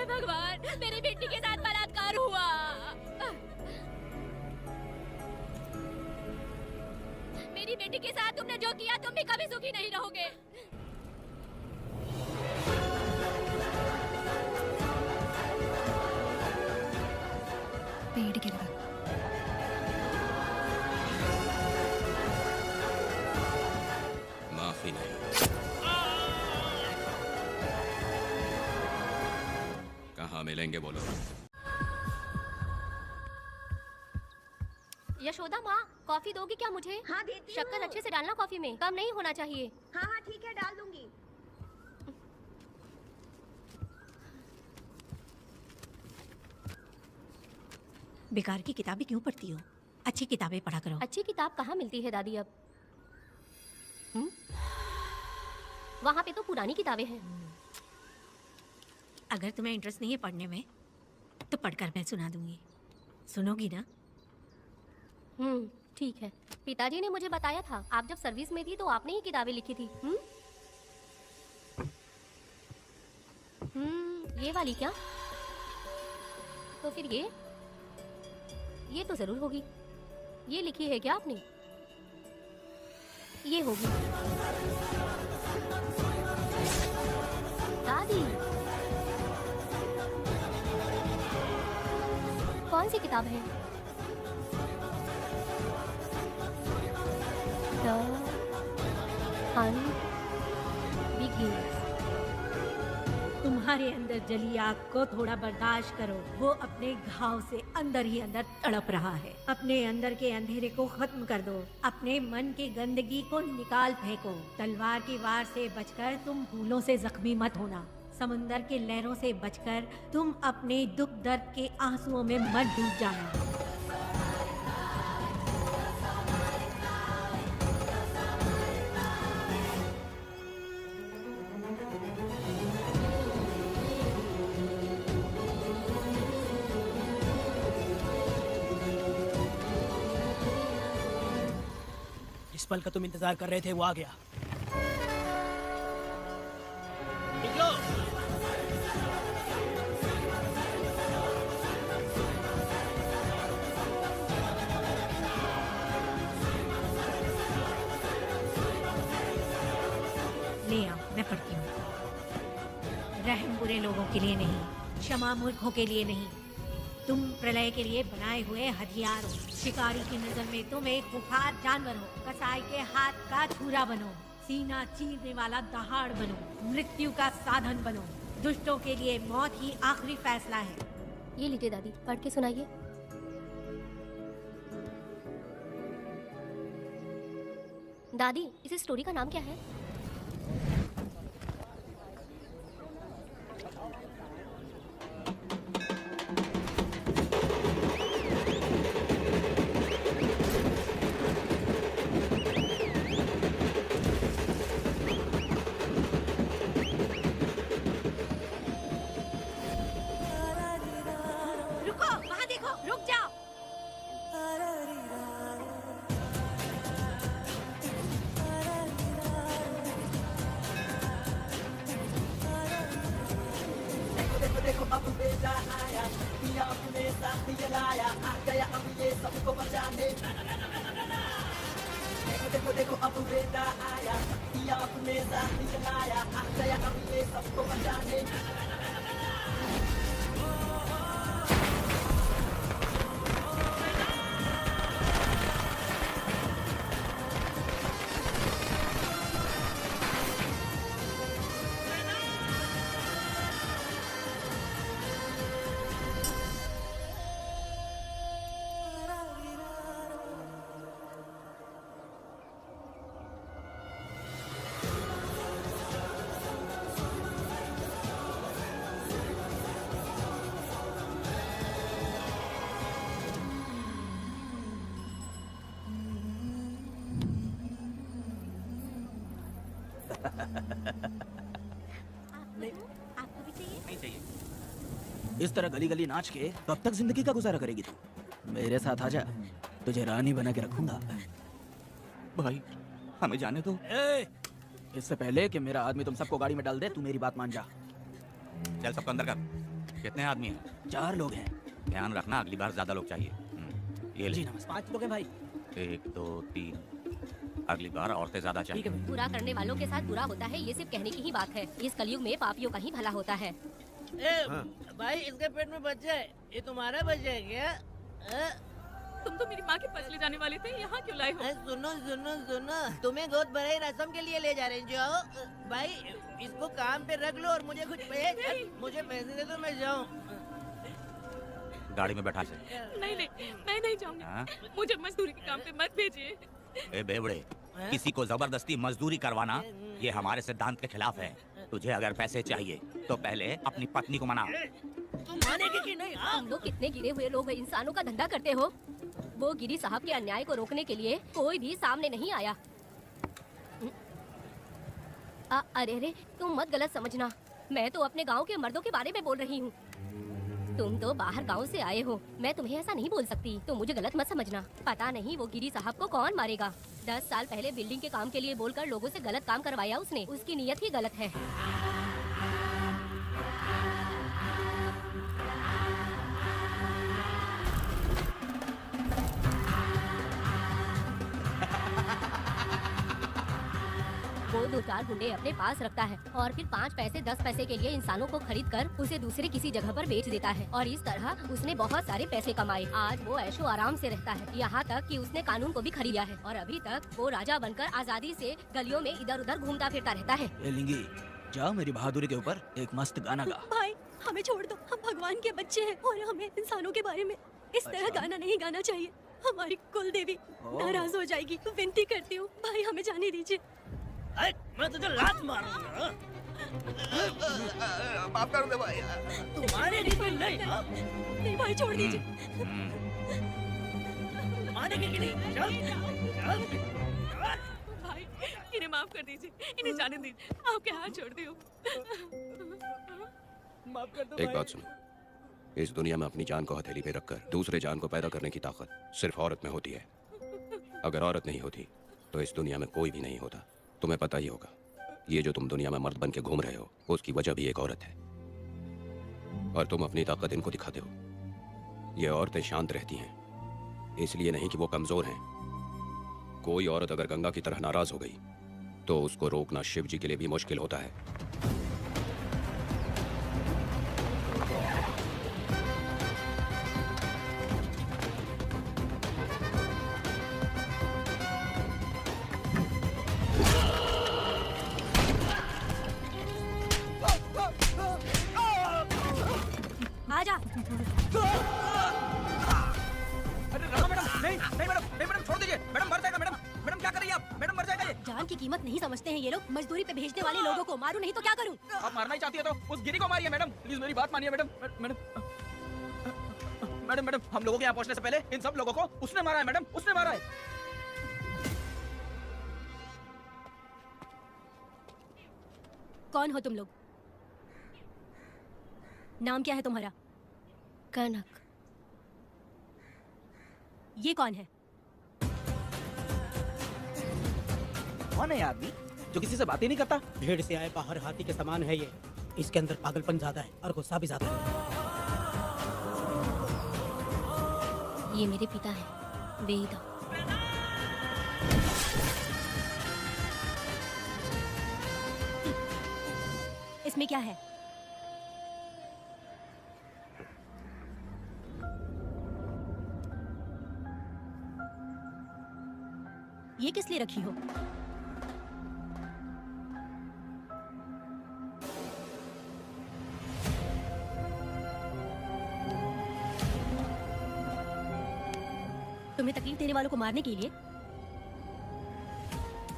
भगवान, मेरी बेटी के साथ बलात्कार हुआ। मेरी बेटी के साथ तुमने जो किया, तुम भी कभी सुखी नहीं रहोगे। पेड़ गिर गया। माफी नहीं। कहाँ मिलेंगे बोलो। यशोदा माँ, कॉफी दोगी क्या मुझे? हाँ देती हूँ। शक्कर अच्छे से डालना कॉफी में, कम नहीं होना चाहिए। हाँ हाँ ठीक है, डाल दूंगी। बेकार की किताबें क्यों पढ़ती हो? अच्छी किताबें पढ़ा करो। अच्छी किताब कहाँ मिलती है दादी अब? वहाँ पे तो पुरानी किताबें हैं। अगर तुम्हें इंटरेस्ट नहीं है पढ़ने में तो पढ़कर मैं सुना दूंगी। सुनोगी ना? ठीक है। पिताजी ने मुझे बताया था, आप जब सर्विस में थी तो आपने ही किताबें लिखी थी। ये वाली क्या? तो फिर ये तो जरूर होगी। ये लिखी है क्या आपने? ये होगी। दादी, कौन सी किताब है? The Hunt Begins। तुम्हारे अंदर जली आग को थोड़ा बर्दाश्त करो। वो अपने घाव से अंदर ही अंदर तड़प रहा है। अपने अंदर के अंधेरे को खत्म कर दो। अपने मन की गंदगी को निकाल फेंको। तलवार की वार से बचकर तुम फूलों से जख्मी मत होना। समुंदर की लहरों से बचकर तुम अपने दुख दर्द के आंसुओं में मत डूब जाना। जिस पल का तुम इंतजार कर रहे थे वो आ गया। ले आओ, मैं पढ़ती हूँ। रहम बुरे लोगों के लिए नहीं, क्षमा मूर्खों के लिए नहीं। तुम प्रलय के लिए बनाए हुए हथियार हो। शिकारी की नजर में तुम एक खुंखार जानवर हो। कसाई के हाथ का छुरा बनो। सीना चीरने वाला दहाड़ बनो। मृत्यु का साधन बनो। दुष्टों के लिए मौत ही आखिरी फैसला है। ये लीजिए दादी, पढ़ के सुनाइए। दादी, इस स्टोरी का नाम क्या है? रुको, वहाँ देखो, रुक जाओ। देखो देखो अब बेटा आया, पिया अपने साथ ये लाया, आ गया अब ये सबको बचाने। देखो देखो देखो अब बेटा आया, पिया अपने साथ ये लाया, आ गया अब ये सबको बचाने। आपको भी चाहिए? नहीं चाहिए। इस तरह गली गली नाच के कब तक जिंदगी का गुजारा करेगी तू? मेरे साथ आजा, तुझे रानी बना के रखूंगा। भाई हमें जाने दो। इससे पहले कि मेरा आदमी तुम सबको गाड़ी में डाल दे, तू मेरी बात मान जा। चल सबको अंदर कर। कितने आदमी हैं? 4 लोग हैं। ध्यान रखना, अगली बार ज्यादा लोग चाहिए। ये जी ले। नमस्कार। 5 लोग हैं भाई। 1 2 3। अगली बार औरतें ज्यादा ठीक है चाहिए। भाई। बुरा करने वालों के साथ बुरा होता है, ये सिर्फ कहने की ही बात है। इस कलयुग में पापियों का ही भला होता है। भाई इसके पेट में बच्चा है, ये तुम्हारा बच्चा है क्या? तुम तो मेरी माँ के पास ले जाने वाले थे, यहाँ क्यों लाए हो? सुनो सुनो सुनो, तुम्हें गोद भराई रस्म के लिए ले जा रहे हैं। जाओ भाई, इसको काम पे रख लो और मुझे कुछ मुझे पैसे दे दो, मैं जाऊँ। गाड़ी में बैठा से। नहीं नहीं, मैं नहीं जाऊंगी। हाँ? मुझे मजदूरी के काम पे मत भेजिए। ए बेवड़े, किसी को जबरदस्ती मजदूरी करवाना ये हमारे सिद्धांत के खिलाफ है। तुझे अगर पैसे चाहिए तो पहले अपनी पत्नी को मना। तुम मानेगी कि नहीं? हाँ? तुम लोग कितने गिरे हुए लोग इंसानों का धंधा करते हो। वो गिरी साहब के अन्याय को रोकने के लिए कोई भी सामने नहीं आया। अरे अरे, तुम मत गलत समझना, मैं तो अपने गांव के मर्दों के बारे में बोल रही हूँ। तुम तो बाहर गांव से आए हो, मैं तुम्हें ऐसा नहीं बोल सकती, तो मुझे गलत मत समझना। पता नहीं वो गिरी साहब को कौन मारेगा। 10 साल पहले बिल्डिंग के काम के लिए बोलकर लोगों से गलत काम करवाया उसने। उसकी नीयत ही गलत है। वो 2-4 गुंडे अपने पास रखता है और फिर 5 पैसे 10 पैसे के लिए इंसानों को खरीद कर उसे दूसरे किसी जगह पर बेच देता है। और इस तरह उसने बहुत सारे पैसे कमाए। आज वो ऐशो आराम से रहता है, यहाँ तक कि उसने कानून को भी खरीदा है। और अभी तक वो राजा बनकर आजादी से गलियों में इधर उधर घूमता फिरता रहता है। ए लिंगी, जाओ मेरी बहादुरी के ऊपर एक मस्त गाना गा। भाई हमें छोड़ दो, हम भगवान के बच्चे हैं और हमें इंसानों के बारे में इस तरह अच्छा। गाना नहीं गाना चाहिए। हमारी कुल देवी ओह। नाराज हो जाएगी। विनती करती हूँ भाई, हमें जाने दीजिए। मैं तुझे लात मारूंगा। माफ कर दे भाई। तुम मानेगी कि नहीं? हाँ? नहीं भाई, छोड़ दीजिए। मानेगी कि नहीं? चल, चल। भाई इन्हें माफ कर दीजिए, इन्हें जाने दीजिए, आपके हाथ छोड़ दियो। माफ कर दो एक बात सुनो, इस दुनिया में अपनी जान को हथेली पे रखकर दूसरे जान को पैदा करने की ताकत सिर्फ औरत में होती है। अगर औरत नहीं होती तो इस दुनिया में कोई भी नहीं होता। तुम्हें पता ही होगा, ये जो तुम दुनिया में मर्द बन के घूम रहे हो उसकी वजह भी एक औरत है। और तुम अपनी ताकत इनको दिखाते हो। ये औरतें शांत रहती हैं, इसलिए नहीं कि वो कमजोर हैं। कोई औरत अगर गंगा की तरह नाराज हो गई तो उसको रोकना शिव जी के लिए भी मुश्किल होता है। आजा। अरे रखो मैडम, नहीं नहीं मैडम, नहीं मैडम, छोड़ दीजिए मैडम, मर जाएगा मैडम। मैडम क्या कर रही हैं आप? मैडम मर जाएगा ये। जान की कीमत नहीं समझते हैं ये लोग। मजदूरी पे भेजने वाले लोगों को मारूं नहीं तो क्या करूं? आप मारना ही चाहती है तो उस गिरी को मारिए मैडम, प्लीज मेरी बात मानिए मैडम। मैडम मैडम मैडम, हम लोगों के यहाँ पहुँचने से पहले इन सब लोगों को उसने मारा है मैडम, उसने मारा है। कौन हो तुम लोग? नाम क्या है तुम्हारा? कनक। ये कौन है? कौन है ये आदमी जो किसी से बात ही नहीं करता? भीड़ से आए बाहर हाथी के समान है ये। इसके अंदर पागलपन ज्यादा है और गुस्सा भी ज्यादा है। ये मेरे पिता हैं, वेद। इसमें क्या है? ये किस लिए रखी हो? तुम्हें तकलीफ देने वालों को मारने के लिए?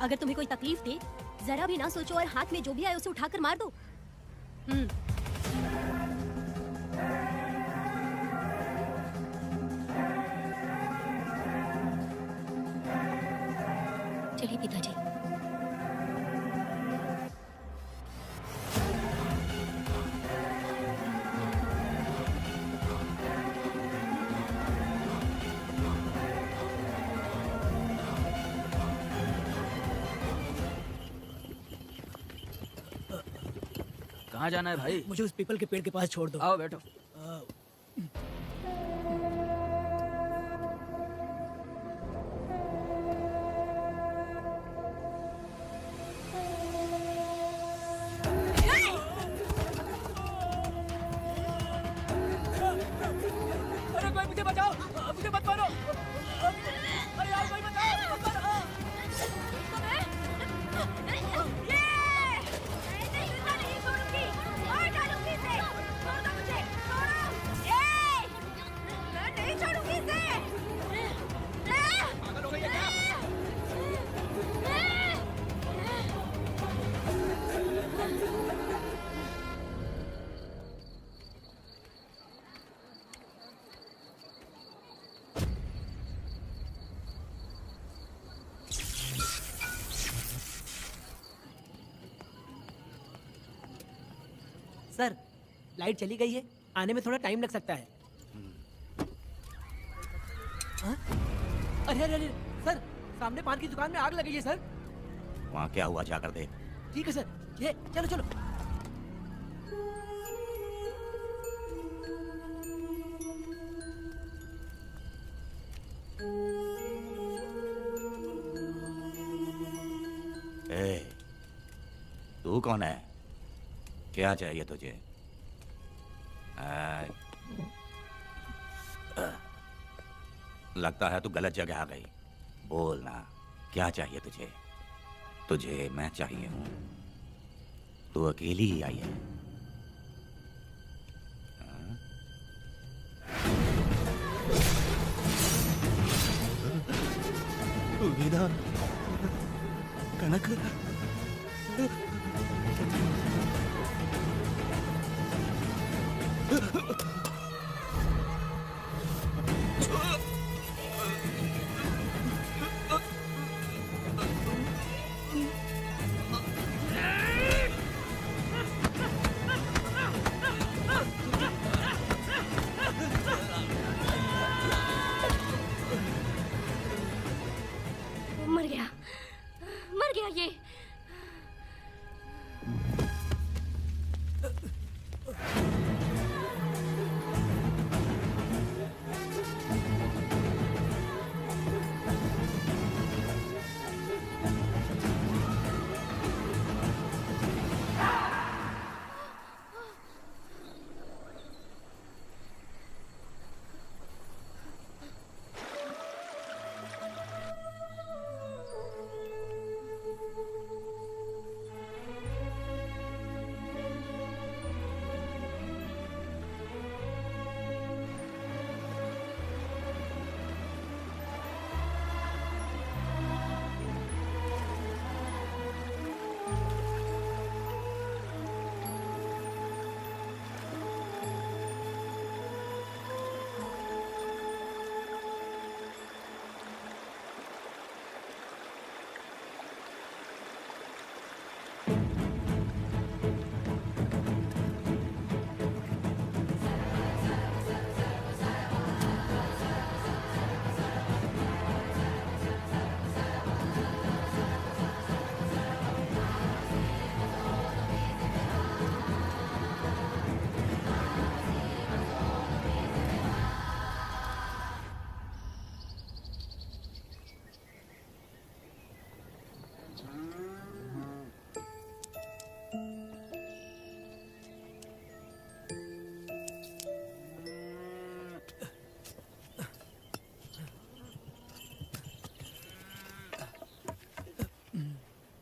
अगर तुम्हें कोई तकलीफ दे, जरा भी ना सोचो और हाथ में जो भी आए उसे उठाकर मार दो। चलिए पिताजी। कहाँ जाना है भाई? मुझे उस पीपल के पेड़ के पास छोड़ दो। आओ बैठो। अरे कोई मुझे बचाओ, मुझे मत मारो। अरे यार कोई बचाओ, मत मारो। सर, लाइट चली गई है, आने में थोड़ा टाइम लग सकता है। हाँ? अरे अरे अरे सर, सामने पान की दुकान में आग लगी है सर। वहाँ क्या हुआ जाकर देख। ठीक है सर, ये चलो चलो। ए, तू कौन है? क्या चाहिए तुझे? लगता है तू गलत जगह आ गई। बोल ना, क्या चाहिए तुझे? तुझे मैं चाहिए हूँ। तू अकेली ही आई है। वीणा, कनक, मर गया ये।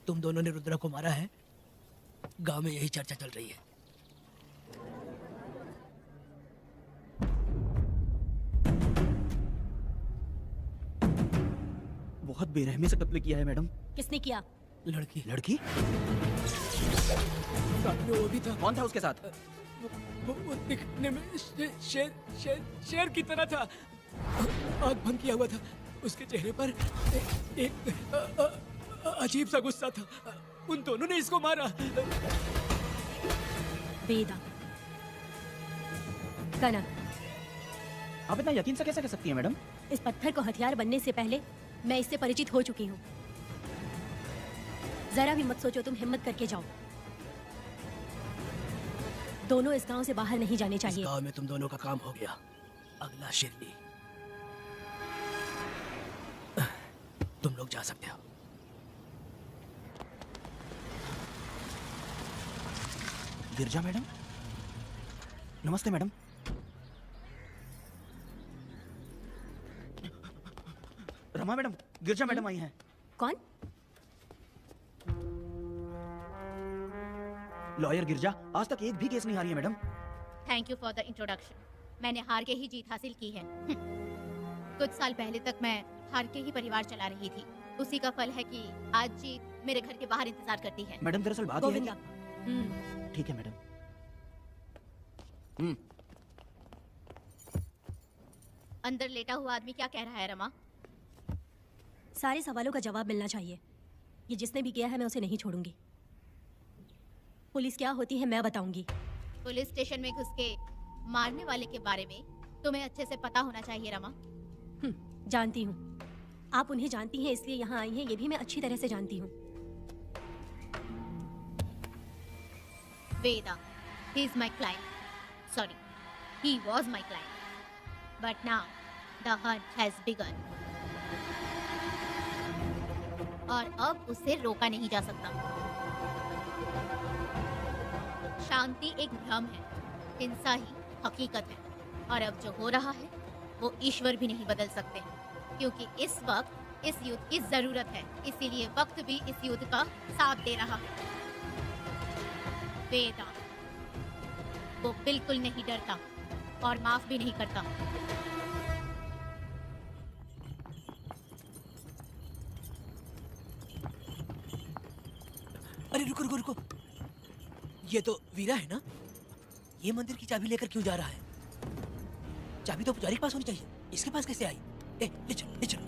तुम दोनों ने रुद्रा को मारा है, गांव में यही चर्चा चल रही है। बहुत बेरहमी से कत्ल किया है मैडम। किसने किया? लड़की। लड़की? सामने वो भी था। कौन था उसके साथ? वो दिखने में शेर की तरह था। आग बंद किया हुआ था। उसके चेहरे पर एक अजीब सा गुस्सा था। उन दोनों ने इसको मारा। वेदा, कनक, आप इतना यकीन से कैसे कह सकती हैं मैडम? इस पत्थर को हथियार बनने से पहले मैं इससे परिचित हो चुकी हूँ। जरा भी मत सोचो, तुम हिम्मत करके जाओ। दोनों इस गांव से बाहर नहीं जाने इस चाहिए। गांव में तुम दोनों का काम हो गया। अगला शिरली। तुम लोग जा सकते हो। गिरजा मैडम, नमस्ते मैडम। रमा मैडम, गिरजा मैडम आई हैं। कौन? लॉयर गिरजा आज तक एक भी केस नहीं हारी है madam. Thank you for the introduction. मैंने हार के ही जीत हासिल की है। कुछ साल पहले तक मैं हार के ही परिवार चला रही थी। उसी का फल है कि आज जीत मेरे घर के बाहर इंतजार करती है। मैडम दरअसल बात यह है गोविंदा, कि... ठीक है मैडम। अंदर लेटा हुआ आदमी क्या कह रहा है रमा? सारे सवालों का जवाब मिलना चाहिए। ये जिसने भी किया है मैं उसे नहीं छोड़ूंगी। पुलिस क्या होती है मैं बताऊंगी। पुलिस स्टेशन में घुस के मारने वाले के बारे में तुम्हें अच्छे से पता होना चाहिए रमा। जानती हूँ। आप उन्हें जानती हैं इसलिए यहाँ आई हैं, ये भी मैं अच्छी तरह से जानती हूँ। वेदा, he is my client. Sorry, he was my client. But now the hunt has begun. और अब उसे रोका नहीं जा सकता। शांति एक भ्रम है, हिंसा ही हकीकत है। और अब जो हो रहा है वो ईश्वर भी नहीं बदल सकते, क्योंकि इस वक्त इस युद्ध की जरूरत है। इसीलिए वक्त भी इस युद्ध का साथ दे रहा है। वेदा, वो बिल्कुल नहीं डरता और माफ भी नहीं करता। अरे रुको रुको रुको, ये तो वीरा है ना? ये मंदिर की चाबी लेकर क्यों जा रहा है? चाबी तो पुजारी के पास होनी चाहिए, इसके पास कैसे आई? ले चलो ले चलो।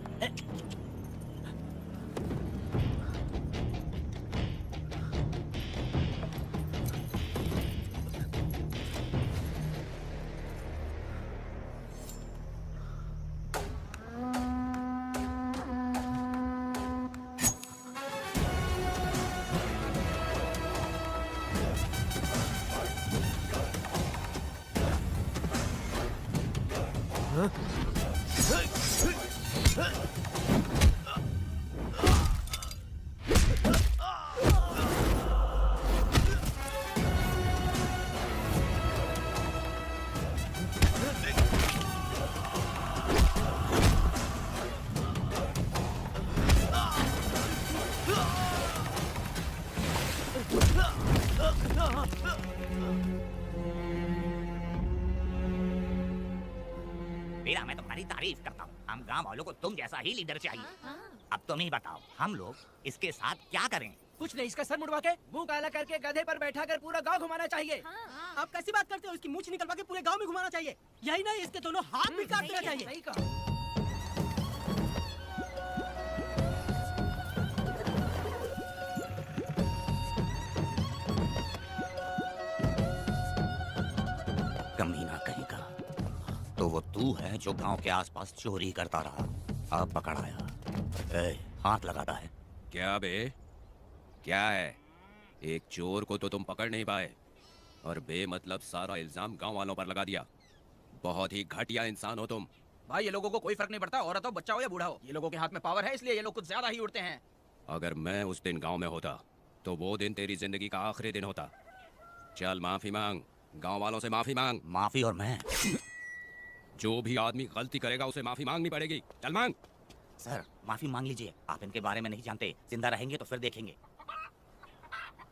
वीरा, मैं तुम्हारी तारीफ करता हूँ। हम गांव वालों को तुम जैसा ही लीडर चाहिए। अब तुम ही बताओ, हम लोग इसके साथ क्या करें? कुछ नहीं, इसका सर मुड़वा के मुंह काला करके गधे पर बैठा कर पूरा गांव घुमाना चाहिए। आप कैसी बात करते हो? इसकी मूंछ निकलवा के पूरे गांव में घुमाना चाहिए। यही नहीं, इसके दोनों हाथ भी काट देना चाहिए। सही कहा। कमीना कहीं का। तो वो तू है जो गांव के आसपास चोरी करता रहा, अब पकड़ आया। हाथ लगाता है। क्या बे, क्या है? एक चोर को तो तुम पकड़ नहीं पाए और बेमतलब सारा इल्जाम गांव वालों पर लगा दिया। बहुत ही घटिया इंसान हो तुम। भाई, ये लोगों को कोई फर्क नहीं पड़ता, औरत हो, बच्चा हो या बूढ़ा हो। ये लोगों के हाथ में पावर है, इसलिए ये लोग कुछ ज्यादा ही उड़ते हैं। अगर मैं उस दिन गांव में होता तो वो दिन तेरी जिंदगी का आखिरी दिन होता। चल माफी मांग, गांव वालों से माफी मांग। माफी? और मैं? जो भी आदमी गलती करेगा उसे माफी मांगनी पड़ेगी। चल मांग। सर, माफी मांग लीजिए। आप इनके बारे में नहीं जानते। जिंदा रहेंगे तो फिर देखेंगे।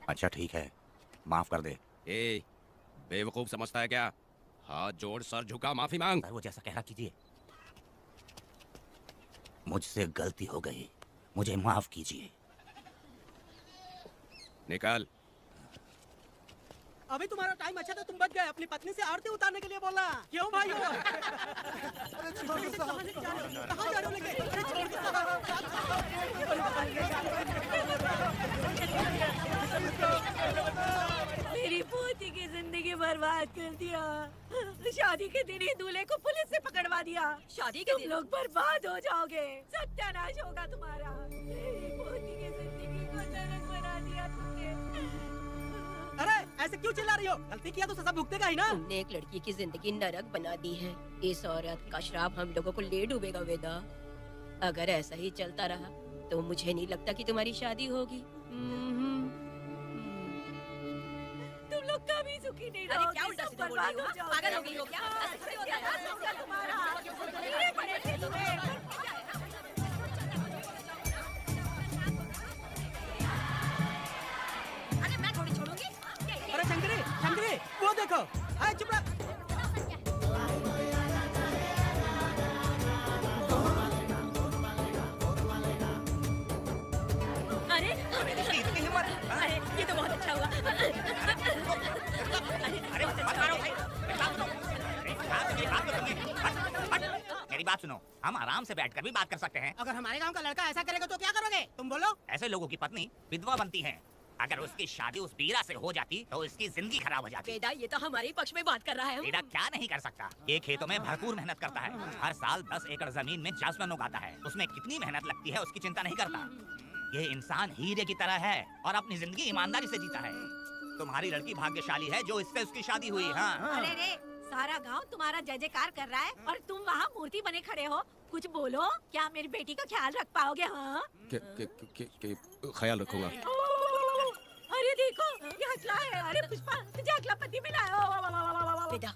अच्छा ठीक है, माफ कर दे। ए, बेवकूफ समझता है क्या? हाथ जोड़, सर झुका, माफी मांग। सर, वो जैसा कह रहा कीजिए। मुझसे गलती हो गई, मुझे माफ कीजिए। निकल। अभी तुम्हारा टाइम अच्छा था, तुम बच गए। अपनी पत्नी से आरती उतारने के लिए बोला। क्यों भाई? कहाँ जा रहे हो लेके? मेरी पोती की जिंदगी बर्बाद कर दिया। शादी के दिन ही दूल्हे को पुलिस से पकड़वा दिया। शादी के दिन लोग बर्बाद हो जाओगे, सत्यानाश होगा तुम्हारा। मेरी पोती की जिंदगी को नरक बना दिया तुमने। अरे ऐसे क्यों चिल्ला रही हो? गलती किया तो सजा भुगतेगा ही ना। तुमने एक लड़की की जिंदगी नरक बना दी है। इस औरत का श्राप हम लोगों को ले डूबेगा वेदा। अगर ऐसा ही चलता रहा तो मुझे नहीं लगता कि तुम्हारी शादी होगी। तुम लोग कभी सुखी नहीं अरे रहोगे, क्या उल्टा सब सीधा बोल रही बर्बाद हो? हो जाओगे। पागल हो गई हो क्या? ऐसे थोड़ी होता है। होगा तुम्हारा। कीड़े पड़े थे तुम्हें। अरे मैं थोड़ी छोड़ूंगी। अरे शंकरी, शंकरी, वो देखो। अरे चुप रह। अरे अरे ये तो बहुत अच्छा हुआ। मेरी बात सुनो, हम आराम से बैठकर भी बात कर सकते हैं। अगर हमारे गांव का लड़का ऐसा करेगा तो क्या करोगे? तुम बोलो। ऐसे लोगों की पत्नी विधवा बनती है। अगर उसकी शादी उस बीरा से हो जाती तो उसकी जिंदगी खराब हो जाती। वेदा ये तो हमारे पक्ष में बात कर रहा है। वेदा क्या नहीं कर सकता? ये खेतों में भरपूर मेहनत करता है। हर साल 10 एकड़ जमीन में जासवन उगाता है। उसमें कितनी मेहनत लगती है उसकी चिंता नहीं करता। ये इंसान हीरे की तरह है और अपनी जिंदगी ईमानदारी से जीता है। तुम्हारी लड़की भाग्यशाली है जो इससे उसकी शादी हुई। हाँ अरे रे, सारा गांव तुम्हारा जय जयकार कर रहा है और तुम वहाँ मूर्ति बने खड़े हो। कुछ बोलो, क्या मेरी बेटी का ख्याल रख पाओगे? हाँ ख्याल रखूंगा। अरे देखो, ये हकला है। अरे पुष्पा, तुझे हकला पति मिला है। वेदा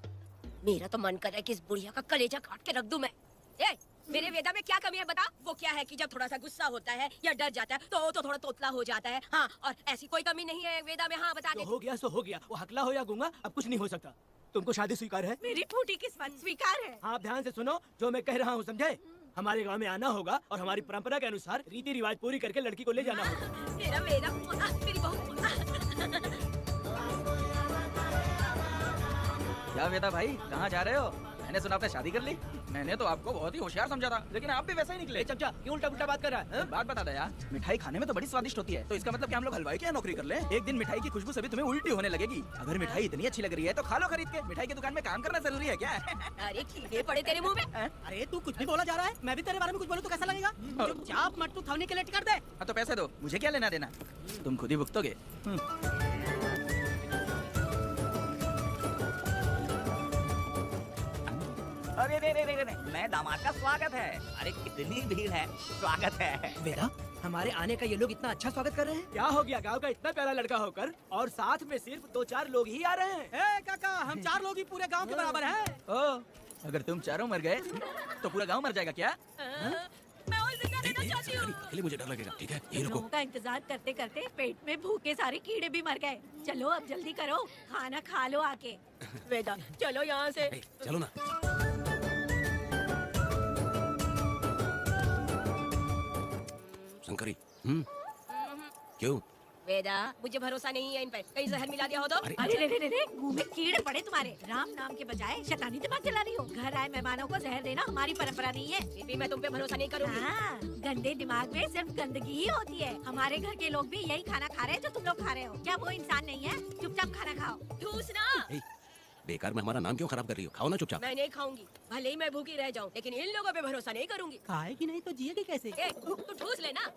मेरा तो मन कर रहा है कि इस बुढ़िया का कलेजा काट के रख दूं मैं। ए, मेरे वेदा में क्या कमी है बता? वो क्या है कि जब थोड़ा सा गुस्सा होता है या डर जाता है तो थोड़ा तोतला हो जाता है। हाँ, और ऐसी कोई कमी नहीं है वेदा में। हाँ बता दे। हो गया सो हो गया। वो हकला हो या गूंगा अब कुछ नहीं हो सकता। तुमको शादी स्वीकार है? मेरी फूटी किस्मत स्वीकार है। आप ध्यान से सुनो जो मैं कह रहा हूँ, समझे? हमारे गांव में आना होगा और हमारी परंपरा के अनुसार रीति रिवाज पूरी करके लड़की को ले जाना होगा। मेरा वेदा, मेरी बहू। क्या वेदा भाई, कहाँ जा रहे हो? मैंने सुना आपने शादी कर ली। मैंने तो आपको बहुत ही होशियार समझा था, लेकिन आप भी वैसा ही निकले। चमचा क्यों उल्टा पुल्टा बात कर रहा है? बात बता दे यार, मिठाई खाने में तो बड़ी स्वादिष्ट होती है, तो इसका मतलब कि हम लोग हलवाई की नौकरी कर ले? एक दिन मिठाई की खुशबू से भी तुम्हें उल्टी होने लगेगी। अगर मिठाई इतनी अच्छी लग रही है तो खा लो खरीद के। मिठाई की दुकान में काम करना जरूरी है क्या? अरे कीड़े पड़े तेरे मुंह में। अरे तू कुछ भी बोला जा रहा है। मैं भी तेरे बारे में कुछ बोलूं तो कैसा लगेगा? चुपचाप मत तू थवनी के लेट कर दे। हाँ तो पैसे दो, मुझे क्या लेना देना, तुम खुद ही भुगतोगे। अरे रे, मैं दामाद का स्वागत है। अरे कितनी भीड़ है, स्वागत है। वेदा, हमारे आने का ये लोग इतना अच्छा स्वागत कर रहे हैं। क्या हो गया गांव का इतना प्यारा लड़का होकर और साथ में सिर्फ 2-4 लोग ही आ रहे हैं। ए काका, हम 4 लोग ही पूरे गांव के बराबर हैं। ओ, अगर तुम चारों मर गए तो पूरा गांव मर जाएगा क्या? मैं और जिंदा रहना चाहती हूँ। पहले मुझे डर लगेगा, ठीक है? ये लोगों का इंतजार करते करते पेट में भूखे सारे कीड़े भी मर गए। चलो अब जल्दी करो, खाना खा लो आके। वेदा चलो यहाँ से। चलो ना। शंकरी, क्यों? वेदा मुझे भरोसा नहीं है इन पे, कहीं जहर मिला दिया हो तो। अरे रे, मुंह में कीड़े पड़े तुम्हारे। राम नाम के बजाय शैतानी दिमाग चला रही हो। घर आए मेहमानों को जहर देना हमारी परंपरा नहीं है। फिर भी मैं तुम पे भरोसा नहीं करूँगी। हाँ, गंदे दिमाग में सिर्फ गंदगी ही होती है। हमारे घर के लोग भी यही खाना खा रहे हैं जो तुम लोग खा रहे हो। क्या वो इंसान नहीं है? चुपचाप खाना खाओ। ठूसना। बेकार में हमारा नाम क्यों खराब कर रही हो? खाओ ना चुपचाप। मैं नहीं खाऊंगी, भले ही मैं भूखी रह जाऊं, लेकिन इन लोगों पे भरोसा नहीं करूंगी। खाएगी नहीं तो जिएगी कैसे? तू ठूस लेना।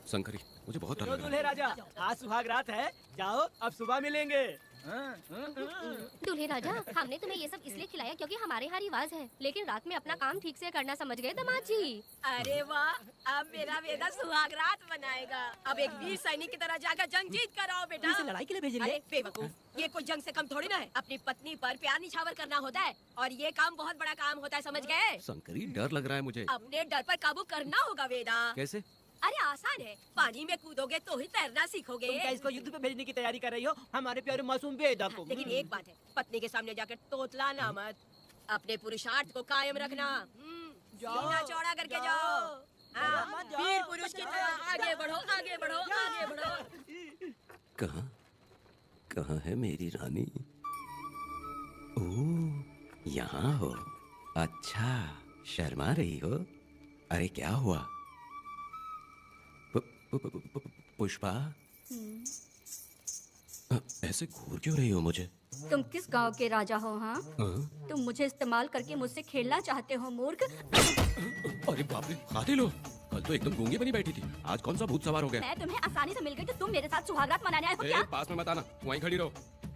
शंकरी, मुझे बहुत डर जो लग रहा दूल्हे राजा, आज सुहाग रात है, जाओ अब सुबह मिलेंगे। दूल्हे राजा, हमने तुम्हें ये सब इसलिए खिलाया क्योंकि हमारे यहाँ रिवाज है, लेकिन रात में अपना काम ठीक से करना समझ गए दामाद जी। अरे वाह, अब मेरा वेदा सुहाग रात मनाएगा। अब एक वीर सैनिक की तरह जाकर जंग जीत कर आओ बेटा। इसे लड़ाई के लिए भेज रही है? अरे बेवकूफ, ये कोई जंग से कम थोड़ी ना है। अपनी पत्नी पर प्यार निछावर करना होता है और ये काम बहुत बड़ा काम होता है, समझ गए? शंकरी, डर लग रहा है मुझे। अपने डर पर काबू करना होगा वेदा। कैसे? अरे आसान है, पानी में कूदोगे तो ही तैरना सीखोगे। तुम क्या इसको युद्ध पे भेजने की तैयारी कर रही हो? हमारे प्यारे मासूम वेदा को। लेकिन एक बात है, पत्नी के सामने जाकर तोतलाना मत। अपने पुरुषार्थ को कायम रखना। सीना चौड़ा करके जाओ। हाँ, वीर पुरुष की तरह आगे बढ़ो, आगे बढ़ो, आगे बढ़ो। कहाँ है मेरी रानी? ओह, यहाँ हो। अच्छा, शर्मा रही हो? अरे क्या हुआ? पुष्पा, ऐसे घूर क्यों रही हो मुझे? तुम किस गांव के राजा हो? हाँ, तुम मुझे इस्तेमाल करके मुझसे खेलना चाहते हो मूर्ख। अरे बाप रे, कातिल हो? कल तो एकदम गूंगी बनी बैठी थी, आज कौन सा भूत सवार हो गया? मैं तुम्हें आसानी से मिल गई तो तुम मेरे साथ सुहागरात मनाने आए हो क्या? पास में मत आना, वहीं खड़ी रहो,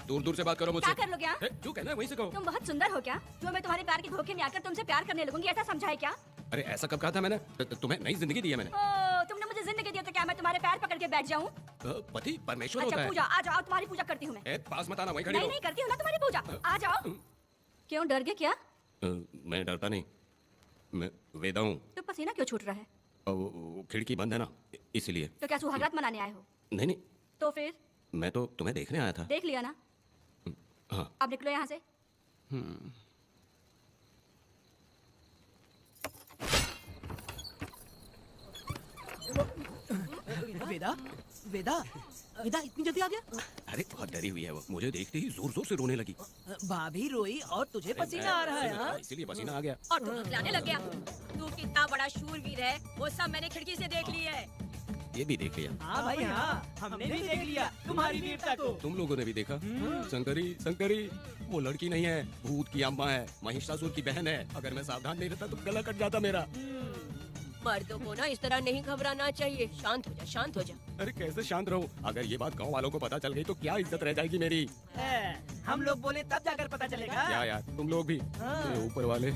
दूर दूर से बात करो मुझसे। क्या कर लोगे आप? जो कहना है वहीं से कहो। तुम बहुत सुंदर हो क्या जो मैं तुम्हारे प्यार के धोखे में आकर तुमसे प्यार करने लगूंगी, ऐसा समझा है क्या? अरे ऐसा कब कहा था मैंने? तुम्हें नई जिंदगी दी है मैंने। ओ, तुमने मुझे जिंदगी दी तो क्या मैं तुम्हारे पैर पकड़ के बैठ जाऊं? पति परमेश्वर अच्छा होता है। पूजा, आ जाओ, तुम्हारी पूजा करती हूँ मैं। पास मत आना, वहीं खड़ी नहीं रहो। नहीं करती हूँ ना तुम्हारी पूजा, आ जाओ। क्यों डर गए क्या? मैं डरता नहीं, मैं वेदा हूँ। तो पसीना क्यों छूट रहा है? वो खिड़की बंद है ना, इसलिए। तो क्या सुहागरात मनाने आए हो? नहीं नहीं, तो फिर मैं तो तुम्हें देखने आया था। देख लिया ना, हाँ। अब निकलो यहाँ से। वेदा वेदा वेदा इतनी जल्दी आ गया? अरे बहुत डरी हुई है वो, मुझे देखते ही जोर जोर से रोने लगी। भाभी रोई और तुझे पसीना आ रहा है? हाँ? इसीलिए पसीना आ गया। और तू हकलाने लग गया। तू कितना बड़ा शूरवीर है, वो सब मैंने खिड़की से देख ली है। ये भी देख लिया। हाँ भाई हाँ, हमने भी देख लिया तुम्हारी वीरता को। तुम लोगों ने भी देखा। शंकरी शंकरी, वो लड़की नहीं है, भूत की अम्मा है, महिषासुर की बहन है। अगर मैं सावधान नहीं रहता तो गला कट जाता मेरा। मर्दों को ना इस तरह नहीं घबराना चाहिए। शांत हो जा, शांत हो जा। अरे कैसे शांत रहूं? अगर ये बात गांव वालों को पता चल गई तो क्या इज्जत रह जाएगी मेरी? हम लोग बोले तब जाकर पता चलेगा। क्या यार, तुम लोग भी ये ऊपर वाले।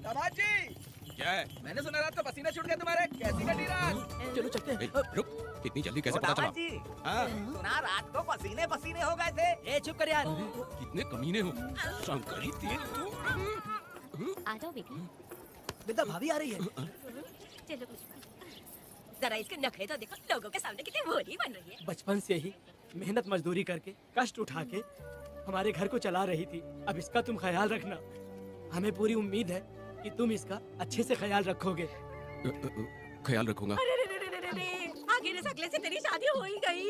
दामाद जी, क्या है? मैंने सुना रात को पसीना छूट गया तुम्हारे, कैसी कटी रात? चलो चलते हैं। रुक, इतनी जल्दी कैसे पता चला? जी, हाँ? सुना रात को पसीने पसीने हो गए थे। ए चुप कर यार। कितने कमीने हो शंकरी, तेरी तो। आ जाओ बेटी। बेटा भाभी आ रही है। चलो पुष्पा, जरा इसके नखरे तो देखो, लोगों के सामने कितनी भोली बन रही है। बचपन से ही मेहनत मजदूरी करके कष्ट उठा के हमारे घर को चला रही थी। अब इसका तुम ख्याल रखना। हमें पूरी उम्मीद है कि तुम इसका अच्छे से ख्याल रखोगे। ख्याल रखूंगा। आखिर इस अगले से तेरी शादी हो ही गई।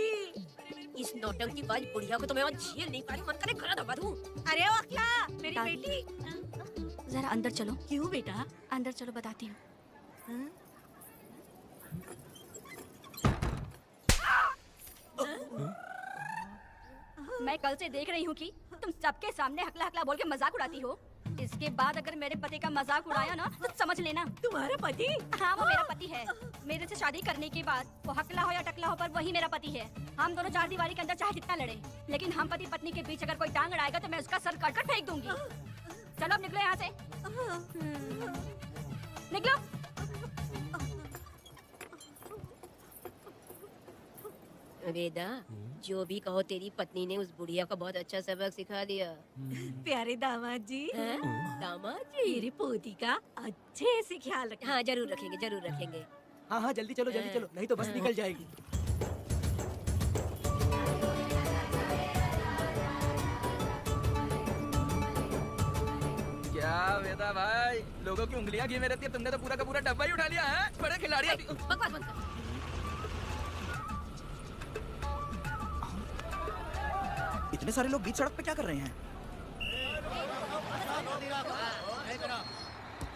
इस नौटंकी बाज बुढ़िया को तो मैं झेल नहीं पा रही, मन करे खड़ा दबा दूं। अरे ओ अखला, मेरी बेटी, जरा अंदर चलो। क्यों बेटा? अंदर चलो, बताती हूँ। मैं कल से देख रही हूँ कि तुम सबके सामने हकला हकला बोल के मजाक उड़ाती हो। इसके बाद अगर मेरे पति का मजाक उड़ाया ना तो समझ लेना। तुम्हारा पति? हाँ, वो मेरा पति है। मेरे से शादी करने के बाद वो हकला हो या टकला हो, पर वही मेरा पति है। हम दोनों चार दीवारी के अंदर चाहे जितना लड़े, लेकिन हम पति पत्नी के बीच अगर कोई टांग अड़ाएगा तो मैं उसका सर काट कर फेंक दूंगी। चलो अब निकलो यहाँ से, निकलो। वेदा, जो भी कहो, तेरी पत्नी ने उस बुढ़िया को बहुत अच्छा सबक सिखा दिया। प्यारे दामाद जी, दामाद जी, मेरी पोती का अच्छे से ख्याल रखना। हाँ जरूर रखेंगे, जरूर रखेंगे। हाँ हाँ जल्दी चलो, जल्दी चलो, नहीं तो बस निकल जाएगी। क्या वेदा भाई, लोगों की उंगलियां घी में रहती है, तुमने तो पूरा का पूरा डब्बा ही उठा लिया है। बड़े खिलाड़ी। बकवास बंद कर। इतने सारे लोग बीच सड़क पे क्या कर रहे हैं?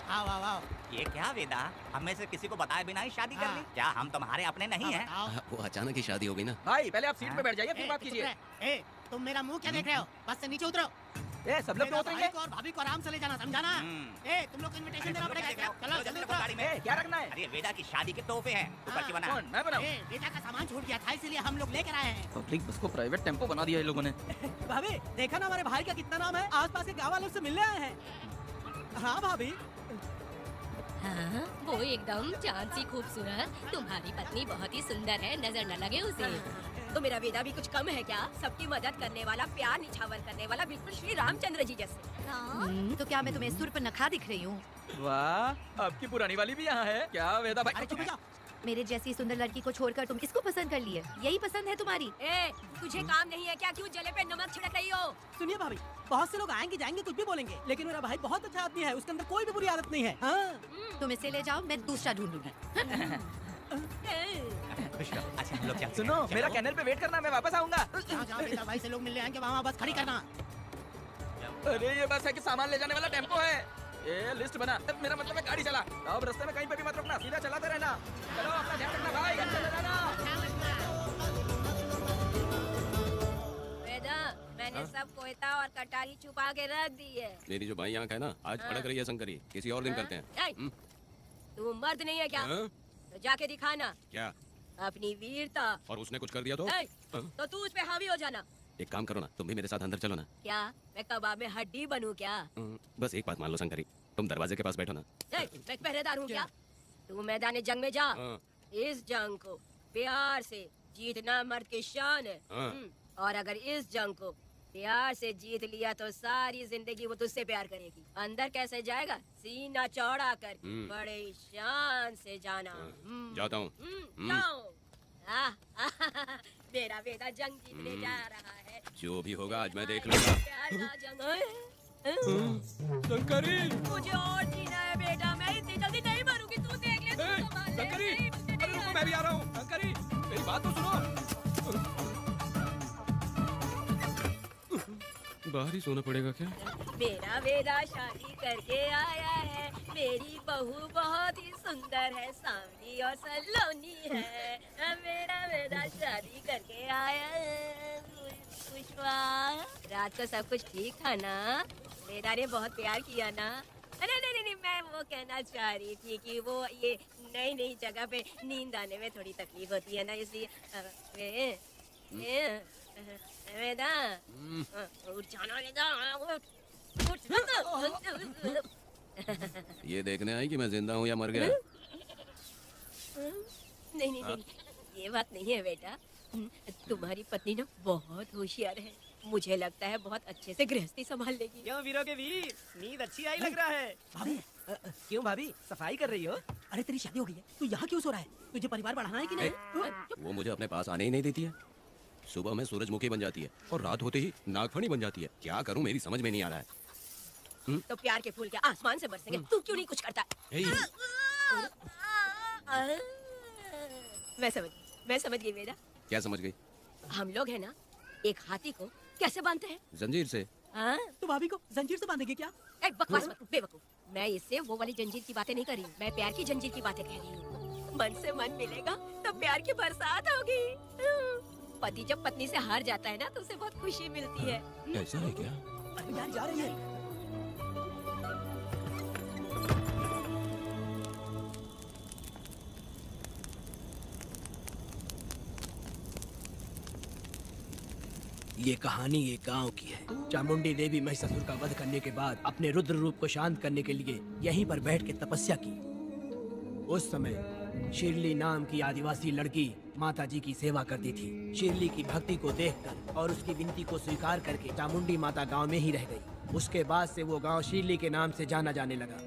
आओ आओ आओ। ये क्या वेदा, हमें से किसी को बताए बिना ही शादी कर ली? क्या हम तुम्हारे अपने नहीं हैं? वो अचानक ही शादी हो गई ना। भाई पहले आप सीट पे बैठ जाइए, फिर बात कीजिए। ए, तुम मेरा मुंह क्या देख रहे हो? बस से नीचे उतरो। ए, सब लोग तो उतरेंगे। और भाभी को आराम से ले जाना, समझा ना? ए, तुम लोग को इनविटेशन देना पड़ेगा। चलो जल्दी उतरो। गाड़ी में क्या रखना है? अरे वेदा की शादी के तोहफे हैं, ऊपर की बना। कौन? मैं बनाऊं? बेटा का सामान छूट गया था, इसीलिए हम लोग लेकर आए हैं। पब्लिक बस को प्राइवेट टेम्पो बना दिया इन लोगों ने। भाभी देखा ना हमारे भाई का कितना नाम है, आसपास के गाँव वालों से मिलने आए हैं। हाँ भाभी। हाँ, वो एकदम चांद सी खूबसूरत। तुम्हारी पत्नी बहुत ही सुंदर है, नजर न लगे उसे। तो मेरा वेदा भी कुछ कम है क्या? सबकी मदद करने वाला, प्यार निछावर करने वाला, बिल्कुल श्री रामचंद्र जी जैसे। तो क्या मैं तुम्हें सुर पर नखा दिख रही हूँ? वाह, आपकी पुरानी वाली भी यहाँ है क्या वेदा भाई? मेरे जैसी सुंदर लड़की को छोड़कर तुम इसको पसंद कर लिए, यही पसंद है तुम्हारी? ए, तुझे काम नहीं है क्या? क्यों जले पे नमक छिड़क रही हो? सुनिए भाभी, बहुत से लोग आएंगे जाएंगे, कुछ भी बोलेंगे, लेकिन मेरा भाई बहुत अच्छा आदमी है, उसके अंदर कोई भी बुरी आदत नहीं है। हाँ। तुम इसे ले जाओ, मैं दूसरा ढूंढूंगी। अच्छा हम लोग चलते हैं। सुनो, मेरा कैनल पे वेट करना, मैं वापस आऊंगा। जहाँ भाई से लोग मिलने आएंगे वहाँ बस खड़ी करना। अरे ये बस है कि सामान ले जाने वाला टेम्पो है। ये लिस्ट बना, मेरा मतलब है गाड़ी चला। अब रास्ते में कहीं पे भी मत रुकना, सीधा चलाते रहना। चलो अपना ध्यान रखना भाई, अच्छा चलाना। वेदा, मैंने सब कोयता और कटारी छुपा के रख दी है। मेरी जो बाई आंख है ना, आज फड़क रही है शंकरी। किसी और दिन करते हैं। तू मर्द नहीं है क्या? हाँ? तो जाके दिखाना क्या? अपनी वीरता। और उसने कुछ कर दिया तो? नहीं, हाँ? तो तू उस पे हावी हो जाना। एक काम करो ना, तुम भी मेरे साथ अंदर चलो ना। क्या मैं कबाब में हड्डी बनूं क्या? बस एक बात मान लो शंकरी, तुम दरवाजे के पास बैठो ना। मैं पहरेदार हूँ क्या? तू मैदान जंग में जा। हाँ। इस जंग को प्यार से जीतना मर्द की शान है। हाँ। और अगर इस जंग को प्यार से जीत लिया तो सारी जिंदगी वो तुझसे प्यार करेगी। अंदर कैसे जाएगा? सीना चौड़ा कर बड़े शान से जाना। जाता हूँ। जाओ। मेरा बेटा जंग जीतने जा रहा है। जो भी होगा आज मैं देख लूंगा। प्यार का जंग। शंकरी, मुझे और जीना है बेटा, मैं इतनी जल्दी नहीं मरूंगी। तू देख ले, तू संभाल ले। शंकरी, अरे रुको, मैं भी आ रहा हूँ। शंकरी, मेरी बात तो सुनो। बाहर ही सोना पड़ेगा क्या? मेरा बेटा शादी करके आया है। मेरी बहू बहुत ही सुंदर है, सांवली और सलोनी है। मेरा बेटा शादी करके आया है। पुष्पा, रात को सब कुछ ठीक था ना? बेटा ने बहुत प्यार किया ना? नहीं, मैं वो कहना चाह रही थी कि वो ये नई नई जगह पे नींद आने में थोड़ी तकलीफ होती है ना, इसलिए बेटा उठ जाना बेटा, ये देखने आई कि मैं जिंदा हूँ या मर गया? नहीं, ये बात नहीं है बेटा। तुम्हारी पत्नी ना बहुत होशियार है। मुझे लगता है बहुत अच्छे से गृहस्थी संभाल लेगी। क्यों वीरों के वीर, नींद अच्छी आई लग रहा है। भाभी, क्यों भाभी सफाई कर रही हो? अरे तेरी शादी हो गई है, तू यहाँ क्यों सो रहा है? तुझे परिवार बढ़ाना है कि नहीं? वो मुझे अपने पास आने ही नहीं देती है। सुबह में सूरजमुखी बन जाती है और रात होते ही नागफनी बन जाती है। क्या करूं, मेरी समझ में नहीं आ रहा है। तो प्यार के फूल क्या आसमान से बरसेंगे? तू क्यों नहीं कुछ करता? मैं समझ गई बेटा। क्या समझ गई? हम लोग है ना, एक हाथी को कैसे बांधते हैं? जंजीर से। तो भाभी को जंजीर से बांधेंगे क्या? एक बकवास मत, बेवकूफ। मैं इससे वो वाली जंजीर की बातें नहीं कर रही हूँ, मैं प्यार की जंजीर की बातें कह रही हूँ। मन से मन मिलेगा तो प्यार की बरसात होगी। पति जब पत्नी से हार जाता है ना तो उसे बहुत खुशी मिलती है। ऐसा है क्या? अरे यार जा रही है। ये कहानी एक गांव की है। चामुंडी देवी महिषासुर का वध करने के बाद अपने रुद्र रूप को शांत करने के लिए यहीं पर बैठ के तपस्या की। उस समय शिरली नाम की आदिवासी लड़की माता जी की सेवा करती थी। शिरली की भक्ति को देखकर और उसकी विनती को स्वीकार करके चामुंडी माता गांव में ही रह गई। उसके बाद से वो गांव शिरली के नाम से जाना जाने लगा।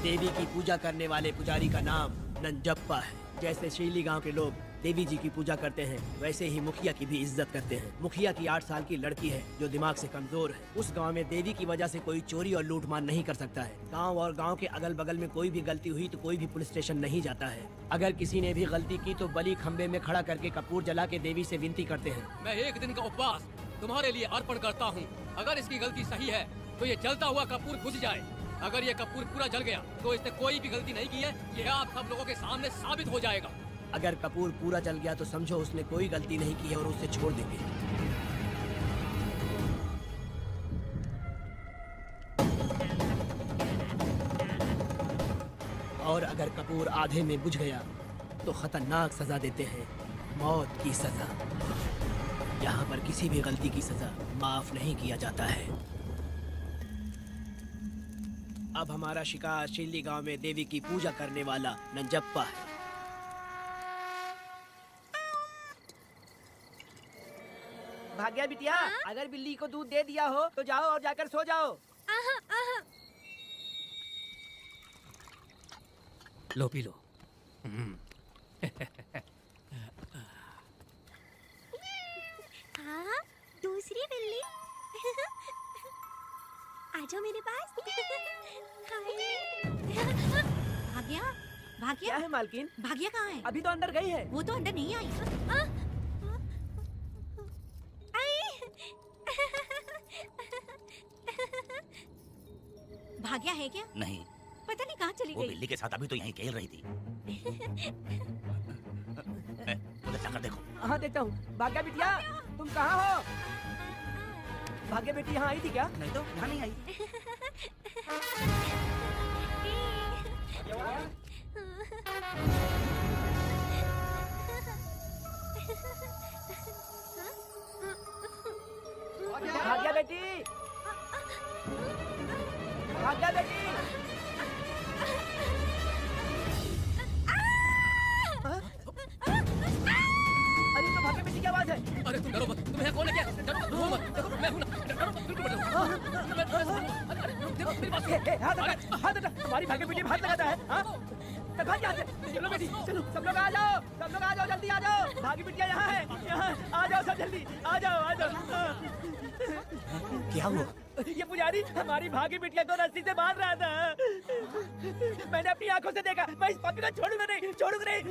देवी की पूजा करने वाले पुजारी का नाम नंजप्पा है। जैसे शिरली गांव के लोग देवी जी की पूजा करते हैं, वैसे ही मुखिया की भी इज्जत करते हैं। मुखिया की 8 साल की लड़की है जो दिमाग से कमजोर है। उस गांव में देवी की वजह से कोई चोरी और लूटमार नहीं कर सकता है। गांव और गांव के अगल बगल में कोई भी गलती हुई तो कोई भी पुलिस स्टेशन नहीं जाता है। अगर किसी ने भी गलती की तो बलि खंबे में खड़ा करके कपूर जला के देवी से विनती करते हैं। मैं 1 दिन का उपवास तुम्हारे लिए अर्पण करता हूँ। अगर इसकी गलती सही है तो ये जलता हुआ कपूर बुझ जाए। अगर ये कपूर पूरा जल गया तो इसने कोई भी गलती नहीं की है, ये आप सब लोगों के सामने साबित हो जाएगा। अगर कपूर पूरा जल गया तो समझो उसने कोई गलती नहीं की है और उसे छोड़ देंगे। और अगर कपूर आधे में बुझ गया तो खतरनाक सजा देते हैं, मौत की सजा। यहाँ पर किसी भी गलती की सजा माफ नहीं किया जाता है। अब हमारा शिकार शिरली गांव में देवी की पूजा करने वाला नंजप्पा है। भाग्या बिटिया, अगर बिल्ली को दूध दे दिया हो तो जाओ और जाकर सो जाओ। लो पी लो। हाँ, दूसरी बिल्ली। आजो मेरे पास। भाग्या, भाग्या क्या है मालकिन? भाग्या कहाँ है? अभी तो अंदर गई है। वो तो अंदर नहीं आई। भाग्या है क्या? नहीं, पता नहीं कहाँ चली वो गई। बिल्ली के साथ अभी तो यहीं खेल रही थी। उधर जाकर देखो। हाँ देखता हूँ। भाग्या बिटिया, तुम कहाँ हो? भाग्या बेटी यहाँ आई थी क्या? नहीं तो यहाँ नहीं आई। भाग्या बेटी, भाग्या बेटी। अरे तो भाग्या बेटी की आवाज है। अरे तुम डरो मत, तुम्हें कौन है क्या? डरो मत, रो मत, देखो मैं हूं ना, डरो मत, बिल्कुल मत डरो। देखो मेरी बात सुनो। हाथ हटा, हमारी भाग्य बेटी हाथ लगाता है। हाँ? भाग यहाँ से। चलो बेटी, चलो सब लोग आ जाओ, सब लोग आ जाओ, जल्दी आ जाओ। भागी बिटिया यहाँ है, यहाँ आ जाओ सब जल्दी, आ जाओ, आ जाओ। क्या हुआ? ये पुजारी हमारी भागी बिटिया को रस्सी से बांध रहा था। मैंने अपनी आंखों से देखा। मैं इस पापी को छोड़ूंगा नहीं, छोड़ूंगा नहीं।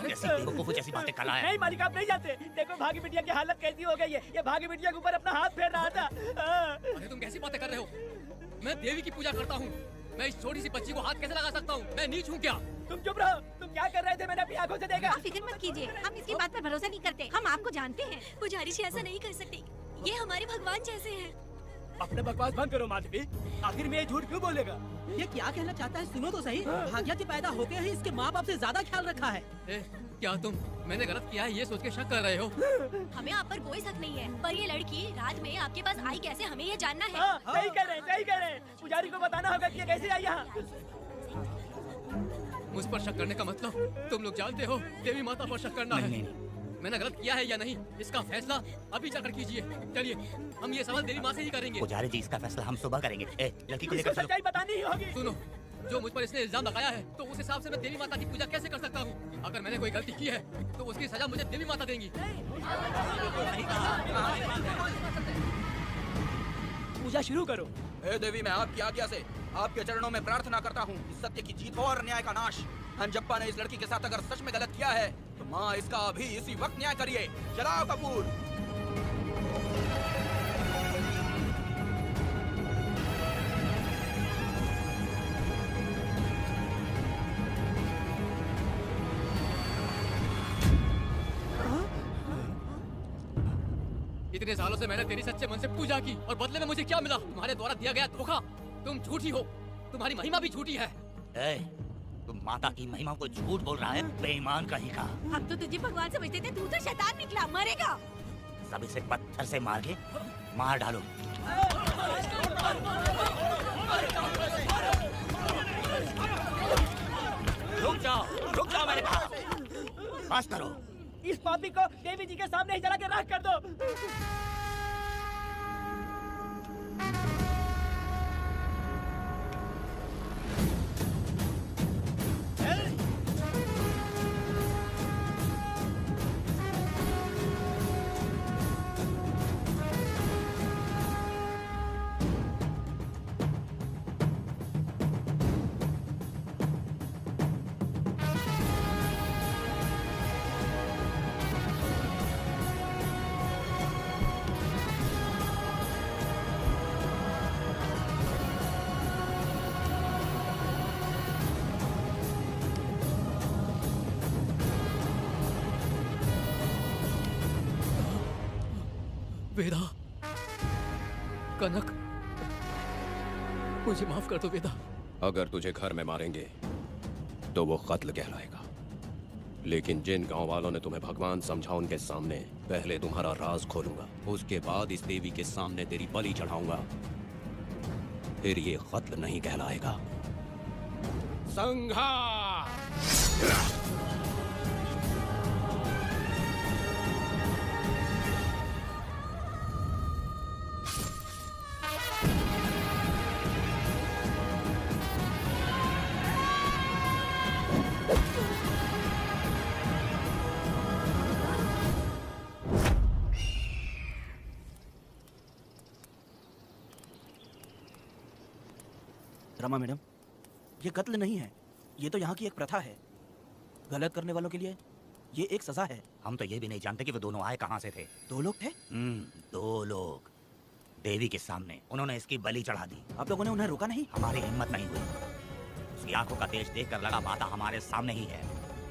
कैसी बेवकूफों जैसी बातें कर रहा है? नहीं मालिक, आप नहीं जानते। देखो भागी बिटिया की हालत कैसी हो गई है। ये भागी बिटिया के ऊपर अपना हाथ फेर रहा था। अरे तुम कैसी बातें कर रहे हो? मैं देवी की पूजा करता हूँ। मैं इस छोटी सी बच्ची को हाथ कैसे लगा सकता हूँ? मैं नीच हूँ क्या? तुम चुप रहो। तुम क्या कर रहे थे? मैंने अपनी आंखों से देखा। आप फिक्र मत कीजिए, हम इसकी बात पर भरोसा नहीं करते। हम आपको जानते हैं। पुजारी जी ऐसा नहीं कर सकती, ये हमारे भगवान जैसे हैं। अपने बकवास बंद करो माधवी। आखिर में ये झूठ क्यों बोलेगा? ये क्या कहना चाहता है सुनो तो सही। भाग्या के पैदा होते ही इसके माँ बाप से ज्यादा ख्याल रखा है। क्या तुम मैंने गलत किया है ये सोच के शक कर रहे हो? हमें आप पर कोई शक नहीं है, पर ये लड़की रात में आपके पास आई कैसे, हमें ये जानना है। हाँ, सही कह रहे हैं, सही कह रहे हैं। पुजारी को बताना होगा कि ये कैसे आई यहाँ। मुझ पर शक करने का मतलब तुम लोग जानते हो देवी माता पर शक करना है। मैंने गलत किया है या नहीं, इसका फैसला अभी जाकर कीजिए। चलिए हम ये सवाल देवी माँ से ही करेंगे। पुजारी जी, इसका फैसला हम सुबह करेंगे। लड़की को लेकर सच्चाई बतानी ही होगी। सुनो, जो मुझ पर इसने इल्जाम लगाया है तो उस हिसाब से मैं देवी माता की पूजा कैसे कर सकता हूँ? अगर मैंने कोई गलती की है तो उसकी सजा मुझे देवी माता देंगी। पूजा शुरू करो। हे देवी, मैं आपकी आज्ञा से आपके चरणों में प्रार्थना करता हूँ कि सत्य की जीत हो और न्याय का नाश। अंजप्पा ने इस लड़की के साथ अगर सच में गलत किया है तो माँ इसका अभी इसी वक्त न्याय करिए। जलाओ कपूर। इतने सालों से मैंने तेरी सच्चे मन से पूजा की और बदले में मुझे क्या मिला? तुम्हारे द्वारा दिया गया धोखा। तुम झूठी हो, तुम्हारी महिमा भी झूठी है। तुम माता की महिमा को झूठ बोल रहा है, बेईमान कहीं का। हम तो तुझे भगवान समझते थे, तू तो शैतान निकला, मरेगा। सब इसे पत्थर से मार के मार डालो। रुक जाओ मेरे पास। बस करो। इस पापी को देवी जी के सामने ही जला के राख कर दो। वेदा, कनक, मुझे माफ कर दो वेदा। अगर तुझे घर में मारेंगे तो वो कत्ल कहलाएगा, लेकिन जिन गांव वालों ने तुम्हें भगवान समझा उनके सामने पहले तुम्हारा राज खोलूंगा, उसके बाद इस देवी के सामने तेरी बलि चढ़ाऊंगा, फिर ये कत्ल नहीं कहलाएगा। संघा! रमा मैडम, ये कत्ल नहीं है, ये तो यहाँ की एक प्रथा है। गलत करने वालों के लिए ये एक सजा है। हम तो ये भी नहीं जानते कि वो दोनों आए कहाँ से थे। 2 लोग थे? 2 लोग देवी के सामने। उन्होंने इसकी बलि चढ़ा दी। आप लोगों ने उन्हें रोका नहीं? हमारी हिम्मत नहीं हुई। उसकी आंखों का तेज देखकर लगा माता हमारे सामने ही है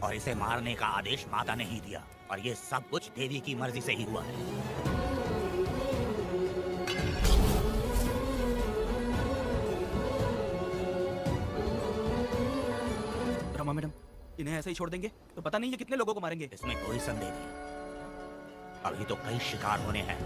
और इसे मारने का आदेश माता ने ही दिया, और ये सब कुछ देवी की मर्जी से ही हुआ है। रमा मैडम, इन्हें ऐसे ही छोड़ देंगे तो पता नहीं ये कितने लोगों को मारेंगे। इसमें कोई संदेह नहीं, अभी तो कई शिकार होने हैं।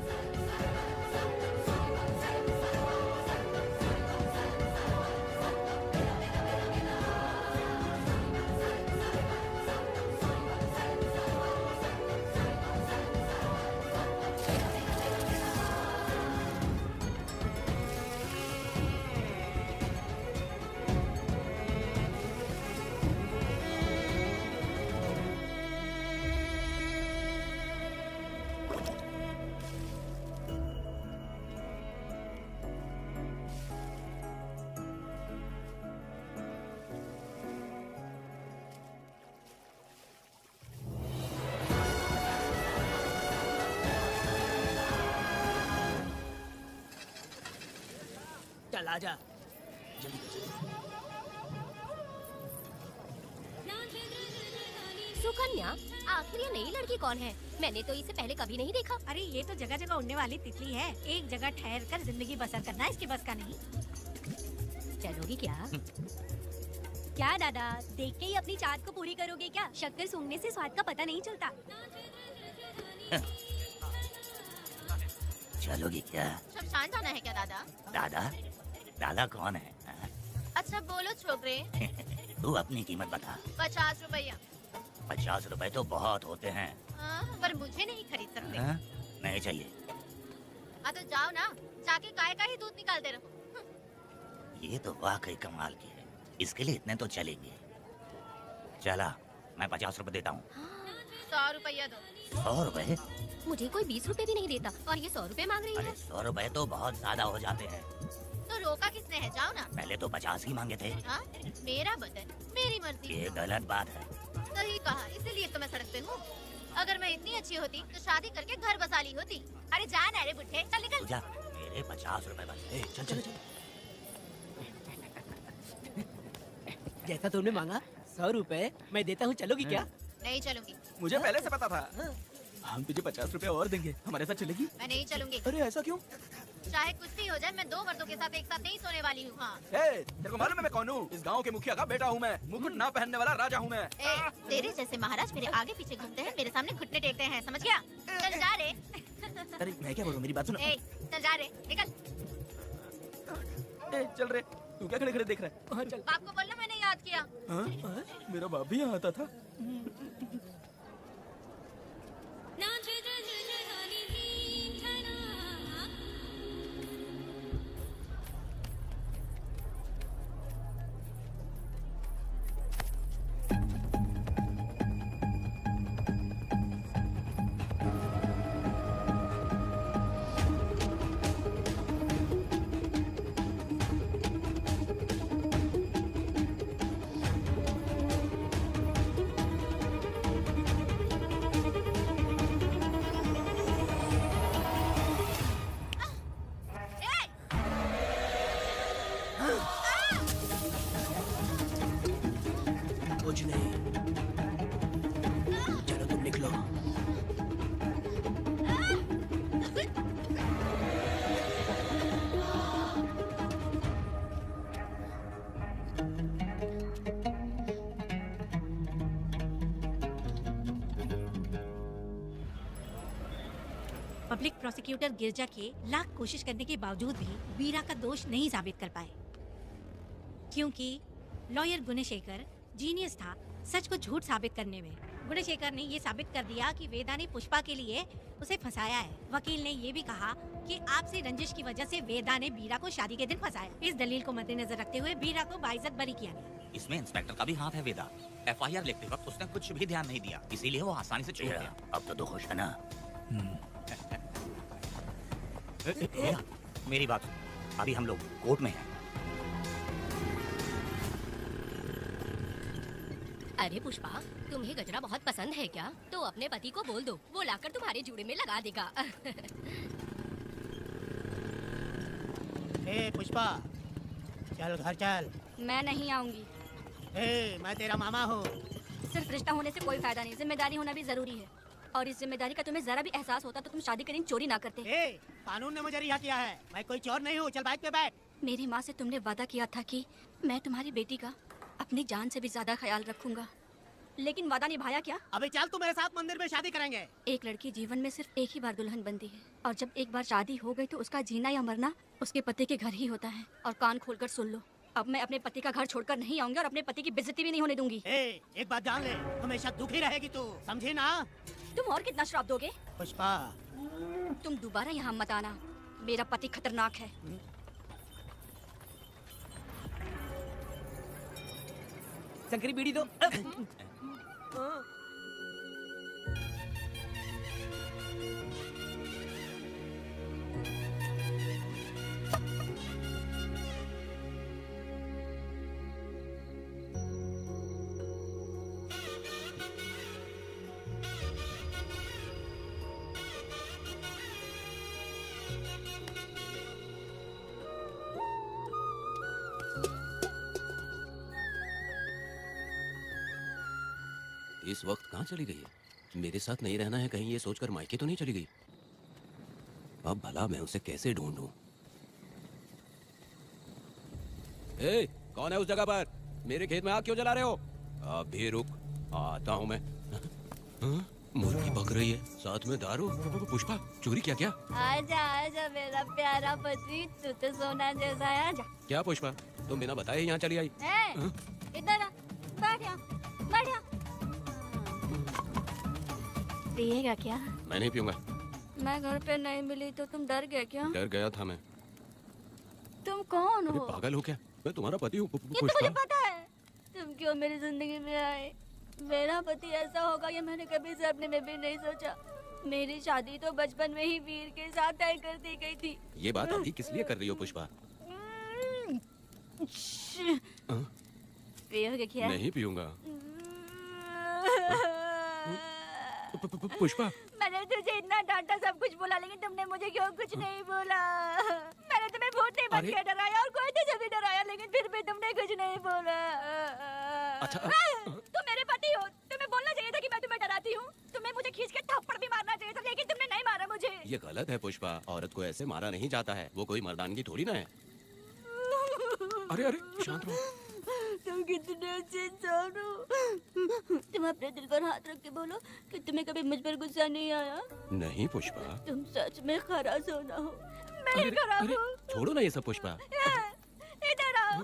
चल आजा, जल्दी कर। सुकन्या, आखिर ये नई लड़की कौन है? मैंने तो इसे पहले कभी नहीं देखा। अरे ये तो जगह जगह उड़ने वाली तितली है। एक जगह ठहर कर जिंदगी बसर करना इसके बस का नहीं। चलोगी क्या? क्या दादा, देख के ही अपनी चाहत को पूरी करोगे क्या? शक्कर सूंघने से स्वाद का पता नहीं चलता। चलोगी क्या? शमशान जाना है क्या दादा? दादा? दादा कौन है? अच्छा बोलो छोकरे। तू अपनी कीमत बता। 50 रुपया। 50 रुपए तो बहुत होते हैं। पर मुझे नहीं खरीद सकते। नहीं चाहिए। तो जाओ ना, जाके गाय का ही दूध निकालते रहो। ये तो वाकई कमाल की है, इसके लिए इतने तो चलेंगे। चला, मैं 50 रुपए देता हूँ। 100 रुपया दो। 100 रुपए? मुझे कोई 20 रुपए भी नहीं देता और ये 100 रुपए मांग रही है। 100 रुपए तो बहुत ज्यादा हो जाते हैं। तो रोका किसने है? जाओ ना। पहले तो 50 ही मांगे थे। मेरा बदन, मेरी मर्जी। ये गलत बात है। सही कहा, इसीलिए तो मैं सड़क पे हूँ। अगर मैं इतनी अच्छी होती तो शादी करके घर बसा ली होती। अरे जा ना रे बुढ़े, चल निकल। जा, मेरे 50 रुपए बचे। चल चल चल। जैसा तुमने मांगा 100 रुपए मैं देता हूँ, चलोगी क्या? नहीं चलूंगी। मुझे पहले से पता था। हम तुझे 50 रुपए और देंगे, हमारे साथ चलेगी? मैं नहीं चलूंगी। अरे ऐसा क्यों? चाहे कुछ भी हो जाए, मैं 2 मर्दों के साथ एक साथ नहीं सोने वाली हूँ। हाँ। तेरे को मालूम है मैं कौन हूँ? इस गांव के मुखिया का बेटा हूँ मैं। मुकुट ना पहनने वाला राजा हूँ मैं। तेरे जैसे महाराज मेरे आगे पीछे घूमते हैं, मेरे सामने घुटने टेकते हैं, समझ गया? चल जा रे। अरे मैं क्या बोलूँ, मेरी बात सुन। चल जा रे, निकल। चल रे, तू क्या खड़े खड़े देख रहा है? चल। बाप को बोलना मैंने याद किया। मेरा बाप भी यहाँ आता था। कुछ नहीं, चलो तुम निकलो। पब्लिक प्रोसिक्यूटर गिरजा के लाख कोशिश करने के बावजूद भी वीरा का दोष नहीं साबित कर पाए, क्योंकि लॉयर गुणशेखर जीनियस था सच को झूठ साबित करने में। गुणशेखर ने ये साबित कर दिया कि वेदा ने पुष्पा के लिए उसे फंसाया है। वकील ने ये भी कहा कि आपसी रंजिश की वजह से वेदा ने बीरा को शादी के दिन फंसाया। इस दलील को मद्देनजर रखते हुए बीरा को बाइज्जत बरी किया गया। इसमें इंस्पेक्टर का भी हाथ है वेदा। FIR लिखते वक्त उसने कुछ भी ध्यान नहीं दिया, इसीलिए वो आसानी से छूट गया। अब तो खुश है ना? मेरी बात सुन, अभी हम लोग कोर्ट में हैं। अरे पुष्पा, तुम्हें गजरा बहुत पसंद है क्या? तो अपने पति को बोल दो, वो लाकर तुम्हारे जूड़े में लगा देगा। ए पुष्पा, चल घर चल। मैं नहीं आऊंगी। मैं तेरा मामा हूँ। सिर्फ रिश्ता होने से कोई फायदा नहीं, जिम्मेदारी होना भी जरूरी है। और इस जिम्मेदारी का तुम्हें जरा भी एहसास होता तो तुम शादी के दिन चोरी ना करते। कानून ने मुझे रिहा किया है, मैं कोई चोर नहीं हूँ। चल बाइक पे बैठ। मेरी माँ से तुमने वादा किया था कि मैं तुम्हारी बेटी का अपनी जान से भी ज्यादा ख्याल रखूंगा, लेकिन वादा निभाया क्या? अबे चल, तू मेरे साथ मंदिर में शादी करेंगे। एक लड़की जीवन में सिर्फ एक ही बार दुल्हन बनती है, और जब एक बार शादी हो गई तो उसका जीना या मरना उसके पति के घर ही होता है। और कान खोलकर सुन लो, अब मैं अपने पति का घर छोड़कर नहीं आऊंगी और अपने पति की बेइज्जती भी नहीं होने दूंगी। एक बात जान ले, हमेशा दुखी रहेगी तू, समझी ना? तुम और कितना श्राप दोगे? पुष्पा, तुम दोबारा यहाँ मत आना, मेरा पति खतरनाक है। शंकरी बीड़ी दो। इस वक्त कहाँ चली गई है? मेरे साथ नहीं रहना है कहीं ये सोचकर मायके तो नहीं चली गई? अब भला मैं उसे कैसे ढूंढूं? ए, कौन है उस जगह पर? मेरे खेत में आग क्यों जला रहे हो? अभी रुक, आता हूँ मैं। मुर्गी पक रही है, साथ में दारू। पुष्पा, चोरी क्या? क्या आजा आजा मेरा प्यारा पति, तू तो सोना जैसा है। आजा। क्या पुष्पा, तुम बिना बताए यहाँ चली आई? इधर आ, बैठ यहाँ, बैठ यहाँ। पिएगा क्या? मैं नहीं पीऊंगा। मैं घर पे नहीं मिली तो तुम डर गए क्या? डर गया था मैं। तुम कौन हो? पागल हो क्या? मैं तुम्हारा पति हूँ। ये तो मुझे पता है। तुम क्यों मेरी जिंदगी में आए? मेरा पति ऐसा होगा ये मैंने कभी सपने में भी नहीं सोचा। मेरी शादी तो बचपन में ही वीर के साथ तय कर दी गई थी। ये बात अभी किस लिए कर रही हो पुष्पा? पियोगे क्या? नहीं पीऊंगा। पुष्पा, मैंने तुझे इतना डांटा, सब कुछ बोला, लेकिन तुमने मुझे क्यों कुछ नहीं बोला? मैंने तुम्हें भूत नहीं बन के डराया और कोई तुझे भी डराया, लेकिन फिर भी तुमने कुछ नहीं बोला। अच्छा, तुम मेरे पति हो, तुम्हें बोलना चाहिए था कि मैं तुम्हें डराती हूँ। तुम्हें मुझे खींच के थप्पड़ भी मारना चाहिए था, लेकिन तुमने नहीं मारा मुझे। ये गलत है पुष्पा, औरत को ऐसे मारा नहीं जाता है, वो कोई मर्दानगी थोड़ी ना है। अरे अरे शांत रहो। तुम कितने अच्छे इंसान हो। तुम अपने दिल पर हाथ रख के बोलो कि तुम्हें कभी मुझ पर गुस्सा नहीं आया। नहीं पुष्पा, तुम सच में खरा सोना हो। मैं खराब हूँ। छोड़ो ना ये सब पुष्पा। इधर आओ।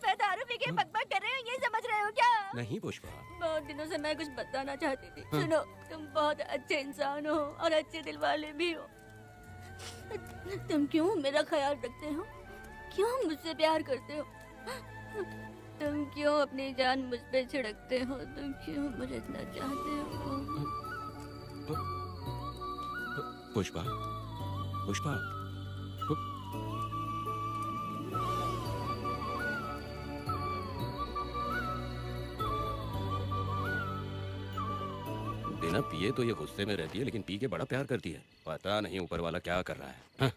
मैं दारू पी के बकबक कर रही हूँ, ये समझ रहे हो क्या? नहीं पुष्पा, बहुत दिनों से मैं कुछ बताना चाहती थी। सुनो, तुम बहुत अच्छे इंसान हो और अच्छे दिल वाले भी हो। तुम क्यों मेरा ख्याल रखते हो? क्यों मुझसे प्यार करते हो? तुम क्यों अपनी जान मुझ पे छिड़कते हो? तुम क्यों मुझे इतना चाहते हो? पुष्पा, पुष्पा, बिना पिए तो ये गुस्से में रहती है, लेकिन पी के बड़ा प्यार करती है। पता नहीं ऊपर वाला क्या कर रहा है। हाँ?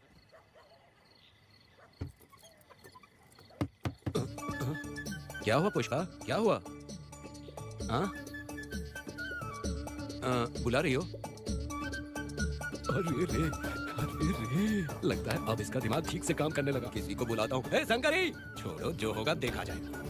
क्या हुआ पुष्पा, क्या हुआ? हाँ? बुला रही हो? अरे रे, अरे रे, लगता है अब इसका दिमाग ठीक से काम करने लगा। किसी को बुलाता हूँ। हे शंकरी, छोड़ो, जो होगा देखा जाएगा।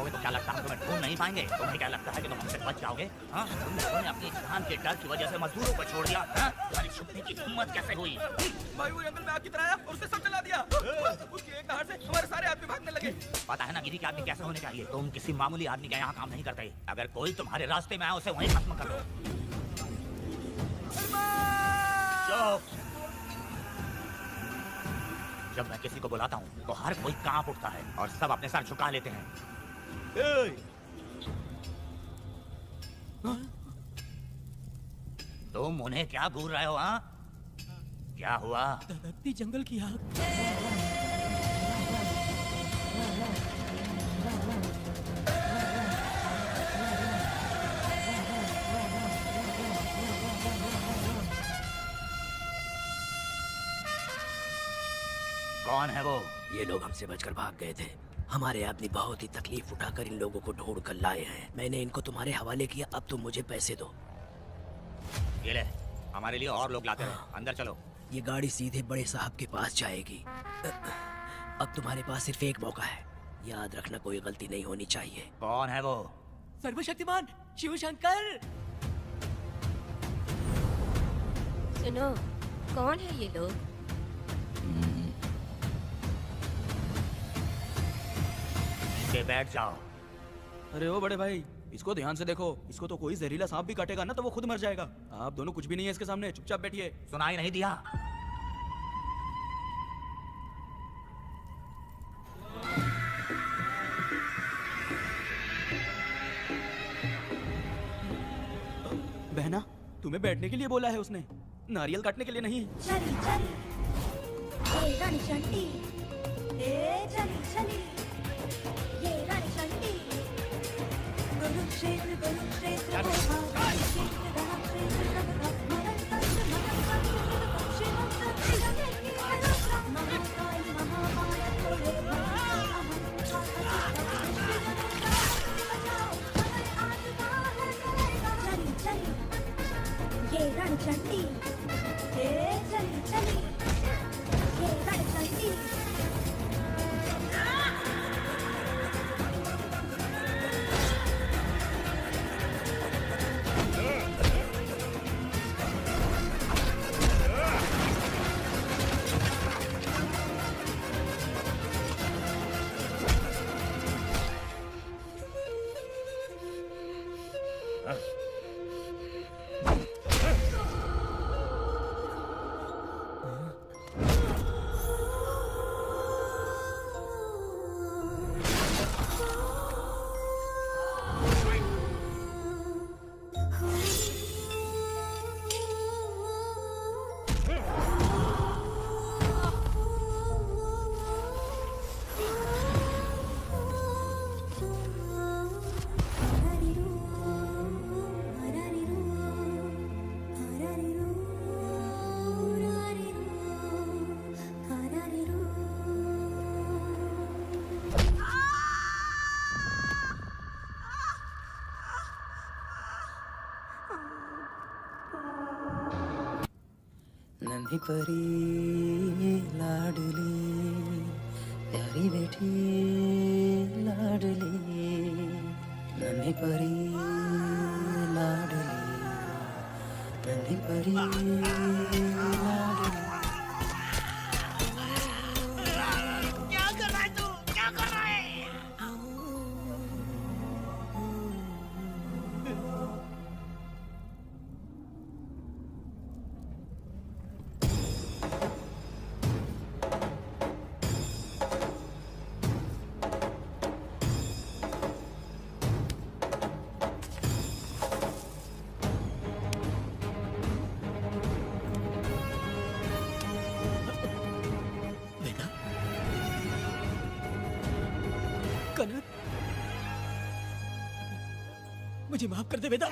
तो क्या लगता है तुम्हें ढूंढ नहीं पाएंगे? तुम्हें क्या लगता है कि तुम हमसे बच जाओगे? हाँ? तुम लोगों ने अपनी जान के डर की वजह से मजदूरों को छोड़ दिया। हाँ? तुम्हारी छुपने की हिम्मत कैसे हुई? भाई वो जंगल में आग की तरह आया और उसे सब जला दिया। उसकी एक दहाड़ से हमारे सारे आदमी भागने लगे। पता है ना गिरी के आदमी कैसे होने चाहिए? तुम किसी मामूली आदमी का यहाँ काम नहीं करते। अगर कोई तुम्हारे रास्ते में आए उसे वहीं खत्म कर दो। जब मैं किसी को बुलाता हूँ तो हर कोई कांप उठता है और सब अपने सर झुका लेते हैं। तुम उन्हें क्या घूर रहे हो? हाँ? क्या हुआ? धधकती जंगल की आग। कौन है वो? ये लोग हमसे बचकर भाग गए थे। हमारे आदमी बहुत ही तकलीफ उठाकर इन लोगों को ढूंढ कर लाए हैं। मैंने इनको तुम्हारे हवाले किया, अब तुम मुझे पैसे दो। ये ले, हमारे लिए और लोग लाते रहे। अंदर चलो। ये गाड़ी सीधे बड़े साहब के पास जाएगी। अब तुम्हारे पास सिर्फ एक मौका है, याद रखना कोई गलती नहीं होनी चाहिए। कौन है वो? सर्वशक्तिमान शिव शंकर। सुनो, कौन है ये लोग? नीचे बैठ जाओ। अरे ओ बड़े भाई, इसको ध्यान से देखो। इसको तो कोई जहरीला सांप भी काटेगा ना तो वो खुद मर जाएगा। आप दोनों कुछ भी नहीं है इसके सामने, चुपचाप बैठिए। सुनाई नहीं दिया? बहना, तुम्हें बैठने के लिए बोला है उसने, नारियल काटने के लिए नहीं। चली चली ये रानी चंडी, ए चली चली ये रानी चंडी। कुरुक्षेत्र कुरुक्षेत्र ये रण चंडी, ए चली चली ये रण चंडी। नन्ही परी लाडली, प्यारी बेटी लाडली, नन्ही परी लाडली, नन्ही परी लाडली। क्या कर रहा है तू? क्या कर रहा है? कनक, मुझे माफ कर दे बेटा।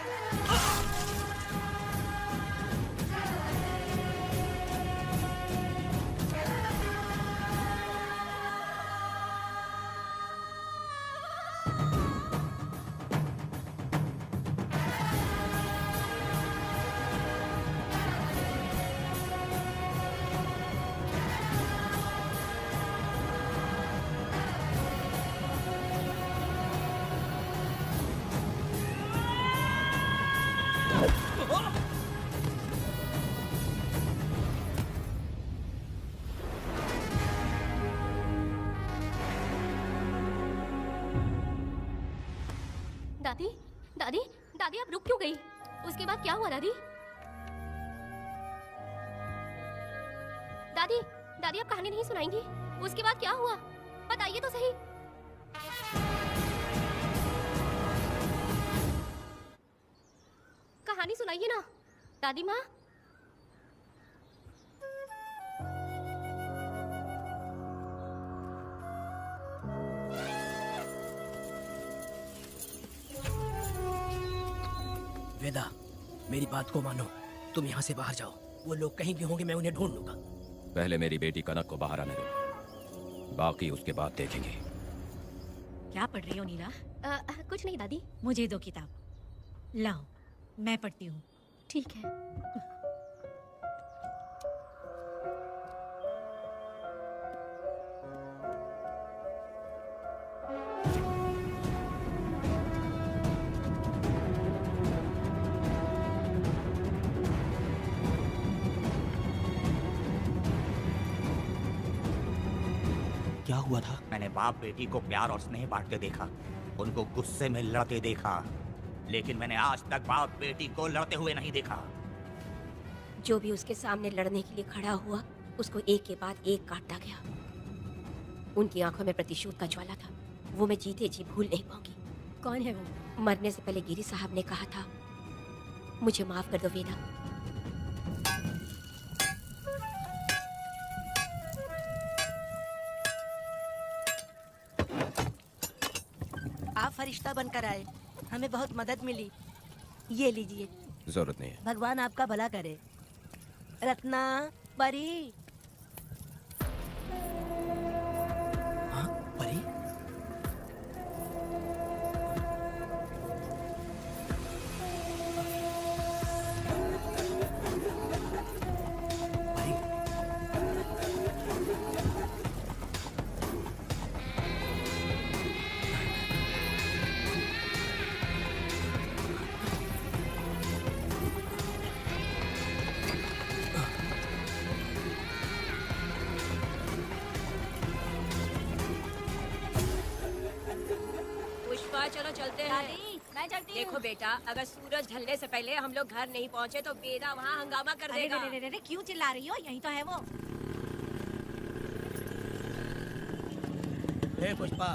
दादी, दादी, दादी आप रुक क्यों गई? उसके बाद क्या हुआ दादी? दादी, दादी आप कहानी नहीं सुनाएंगी? उसके बाद क्या हुआ? बताइए तो सही। कहानी सुनाइए ना, दादी माँ। वेदा, मेरी बात को मानो, तुम यहाँ से बाहर जाओ। वो लोग कहीं भी होंगे, मैं उन्हें ढूंढ लूंगा। पहले मेरी बेटी कनक को बाहर आने दो, बाकी उसके बाद देखेंगे। क्या पढ़ रही हो नीला? कुछ नहीं दादी। मुझे दो किताब लाओ, मैं पढ़ती हूँ। ठीक है। क्या हुआ था? मैंने बाप बेटी को प्यार और स्नेह बांटते देखा, उनको गुस्से में लड़ते देखा, लेकिन मैंने आज तक बाप बेटी को लड़ते हुए नहीं देखा। जो भी उसके सामने लड़ने के लिए खड़ा हुआ, उसको एक के बाद एक काटता गया। उनकी आंखों में प्रतिशोध का ज्वाला था, वो मैं जीते जी भूल नहीं पाऊंगी। कौन है वो? मरने से पहले गिरी साहब ने कहा था, मुझे माफ कर दो वेदा। आप फरिश्ता बनकर आए, हमें बहुत मदद मिली। ये लीजिए। जरूरत नहीं है। भगवान आपका भला करे। रत्ना, परी। हाँ, परी? पुष्पा, चलो चलते हैं। मैं चलती देखो बेटा, अगर सूरज ढलने से पहले हम लोग घर नहीं पहुंचे तो वेदा वहाँ हंगामा कर देगा। अरे क्यों चिल्ला रही हो? यही तो है वो। हे पुष्पा,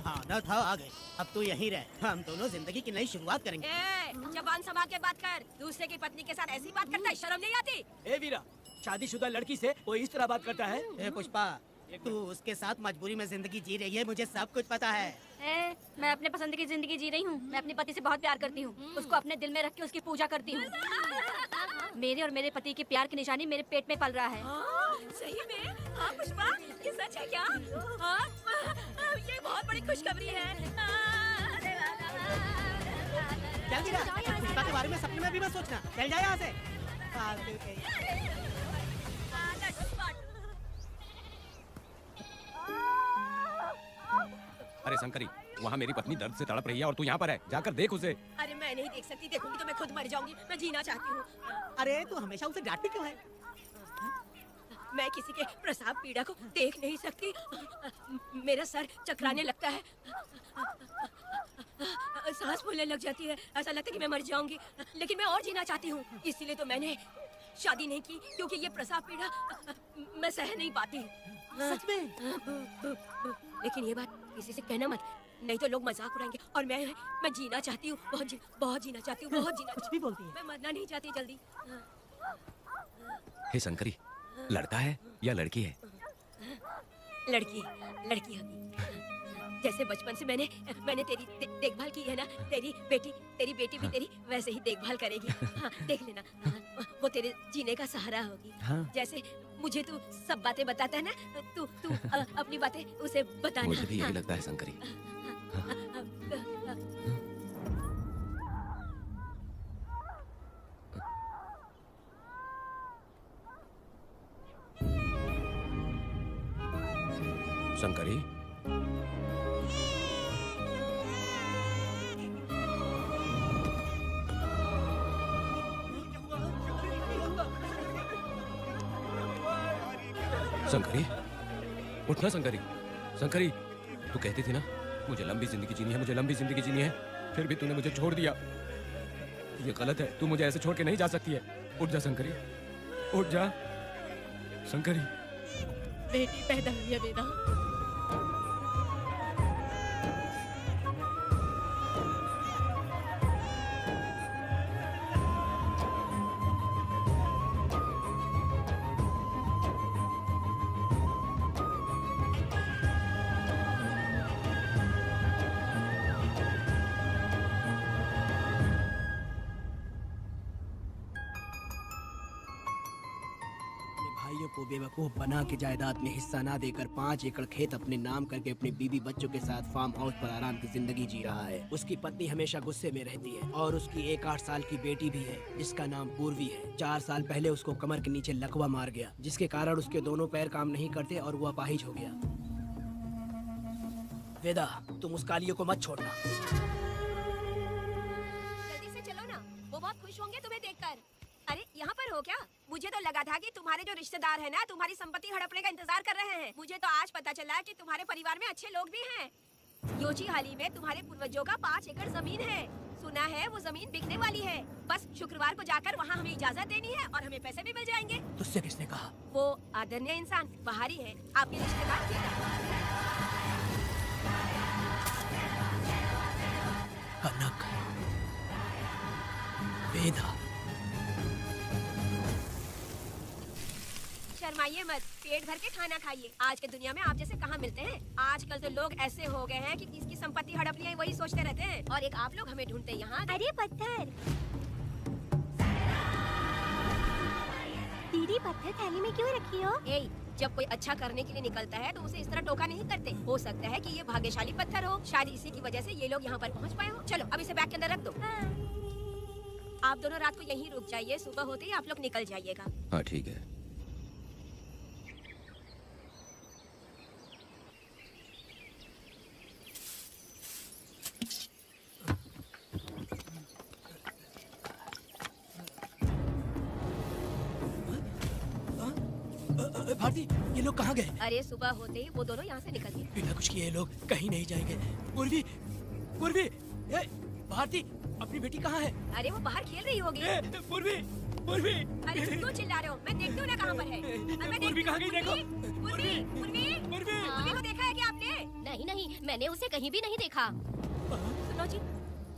आना था आ गए। अब तू यहीं रह, हम दोनों जिंदगी की नई शुरुआत करेंगे। जबान संभाल के बात कर। दूसरे की पत्नी के साथ ऐसी बात करता है, शर्म नहीं आती? ए वीरा, शादीशुदा लड़की से कोई इस तरह बात करता है? हे पुष्पा, तू उसके साथ मजबूरी में जिंदगी जी रही है, मुझे सब कुछ पता है। मैं अपने पसंद की जिंदगी जी रही हूँ। मैं अपने पति से बहुत प्यार करती हूँ, उसको अपने दिल में रख के उसकी पूजा करती हूँ। मेरे और मेरे पति के प्यार की निशानी मेरे पेट में पल रहा है। सही में? हाँ पुष्पा, ये सच है क्या? हाँ, ये बहुत बड़ी खुशखबरी है। चल वीरा, पुष्पा के बारे में सपने में भी मत सोचना। चल जा यहाँ से। अरे शंकरी, वहाँ मेरी पत्नी दर्द से तड़प रही है और तू यहाँ पर है। जाकर देख उसे। अरे मैं नहीं देख सकती, देखूंगी तो मैं खुद मर जाऊंगी। मैं जीना चाहती हूँ। अरे तू हमेशा उसे डांटती क्यों है? मैं किसी के प्रसाव पीड़ा को देख नहीं सकती। मेरा सर चकराने लगता है, सांस फूलने लग जाती है, ऐसा लगता है कि मैं मर जाऊंगी। लेकिन मैं और जीना चाहती हूँ, इसीलिए तो मैंने शादी नहीं की, क्योंकि ये प्रसाव पीड़ा मैं सह नहीं पाती। सच में? लेकिन ये बात किसी से कहना मत, नहीं तो लोग मजाक उड़ाएंगे। और मैं जीना चाहती हूँ, बहुत जीना चाहती हूँ, बहुत जीना। कुछ भी बोलती है। मैं मरना नहीं चाहती जल्दी। हे शंकरी, लड़का है या लड़की है? लड़की होगी। जैसे बचपन से मैंने तेरी देखभाल की है ना, तेरी बेटी भी तेरी वैसे ही देखभाल करेगी। हाँ, देख लेना। हाँ, वो तेरे जीने का सहारा होगी। हाँ। जैसे मुझे तू सब बातें बताता है ना, तू अपनी बातें उसे बताना। मुझे भी यही लगता है शंकरी। शंकरी, शंकरी, उठना शंकरी। शंकरी, तू कहती थी ना मुझे लंबी जिंदगी जीनी है, मुझे लंबी जिंदगी जीनी है, फिर भी तूने मुझे छोड़ दिया। ये गलत है, तू मुझे ऐसे छोड़ के नहीं जा सकती है। उठ जा शंकरी, उठ जा शंकरी। बेटी पैदा हुई है वेदा। को बेवकूफ बना के जायदाद में हिस्सा ना देकर 5 एकड़ खेत अपने नाम करके अपने बीवी बच्चों के साथ फार्म हाउस पर आराम की जिंदगी जी रहा है। उसकी पत्नी हमेशा गुस्से में रहती है और उसकी एक 8 साल की बेटी भी है जिसका नाम पूर्वी है। 4 साल पहले उसको कमर के नीचे लकवा मार गया, जिसके कारण उसके दोनों पैर काम नहीं करते और वो अपाहिज हो गया। वेदा, तुम उस कालियों को मत छोड़ना। जल्दी से चलो ना, वो बहुत खुश होंगे तुम्हें देखकर। अरे यहाँ पर हो क्या? मुझे तो लगा था कि तुम्हारे जो रिश्तेदार हैं ना तुम्हारी संपत्ति हड़पने का इंतजार कर रहे हैं। मुझे तो आज पता चला कि तुम्हारे परिवार में अच्छे लोग भी हैं। योची हाली में तुम्हारे पूर्वजों का 5 एकड़ जमीन है। सुना है वो जमीन बिकने वाली है। बस शुक्रवार को जाकर वहाँ हमें इजाजत देनी है और हमें पैसे भी मिल जाएंगे। तुझसे किसने कहा? वो आदरणीय इंसान बाहरी है, आपके रिश्तेदार। कनक, वेदा, शर्माइए मत, पेट भर के खाना खाइए। आज के दुनिया में आप जैसे कहाँ मिलते हैं? आजकल तो लोग ऐसे हो गए हैं कि किसकी संपत्ति हड़प लिया है वही सोचते रहते हैं, और एक आप लोग हमें ढूंढते हैं यहाँ। अरे पत्थर, दीदी पत्थर थैली में क्यों रखी हो? जब कोई अच्छा करने के लिए निकलता है तो उसे इस तरह टोका नहीं करते। हो सकता है कि ये भाग्यशाली पत्थर हो, शायद इसी की वजह से ये लोग यहाँ पर पहुँच पाए हो। चलो अब इसे बैग के अंदर रख दो। आप दोनों रात को यहीं रुक जाइए, सुबह होते ही आप लोग निकल जाइएगा। हाँ ठीक है। भारती, ये लोग कहाँ गए? अरे सुबह होते ही वो दोनों यहाँ से निकल गए। बिना कुछ किए ये लोग कहीं नहीं जाएंगे। पूर्वी, पूर्वी, भारती, अपनी बेटी कहाँ है? अरे वो बाहर खेल रही होगी। पूर्वी, पूर्वी। अरे क्यों चिल्ला रहे हो? मैं देखती हूँ ना कहाँ पर है। पूर्वी कहाँ गई देखो? पूर्वी, पूर्वी, पूर्वी को देखा है क्या आपने? नहीं नहीं, मैंने उसे कहीं भी नहीं देखा। सुनो जी,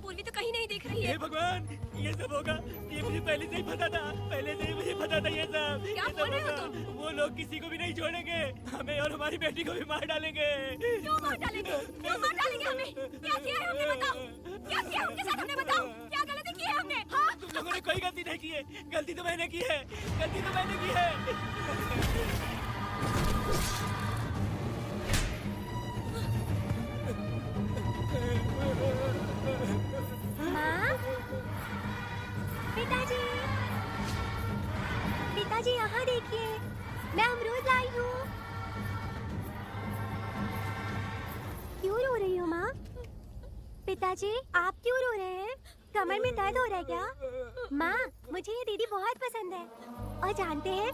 पूर्वी तो कहीं नहीं दिख रही है। हे भगवान, ये सब होगा, ये मुझे पहले से ही पता था। पहले से ही मुझे पता था ये सब। क्या बोल रहे हो तुम? वो लोग किसी को भी नहीं छोड़ेंगे, हमें और हमारी बेटी को भी मार डालेंगे। क्यों मार डालेंगे? क्यों मार डालेंगे हमें? क्या किया है हमने बताओ? क्या किया उनके साथ हमने बताओ? क्या गलती की है हमने? हाँ? तुम लोगों ने कोई गलती नहीं की है। गलती तो मैंने की है, गलती तो मैंने की है। माँ, पिताजी, पिताजी यहाँ देखिए, मैं अमरूद लाई हूँ। क्यों रो रही हो माँ? पिताजी, आप क्यों रो रहे हैं? कमर में दर्द हो रहा है क्या? माँ, मुझे ये दीदी बहुत पसंद है। और जानते हैं,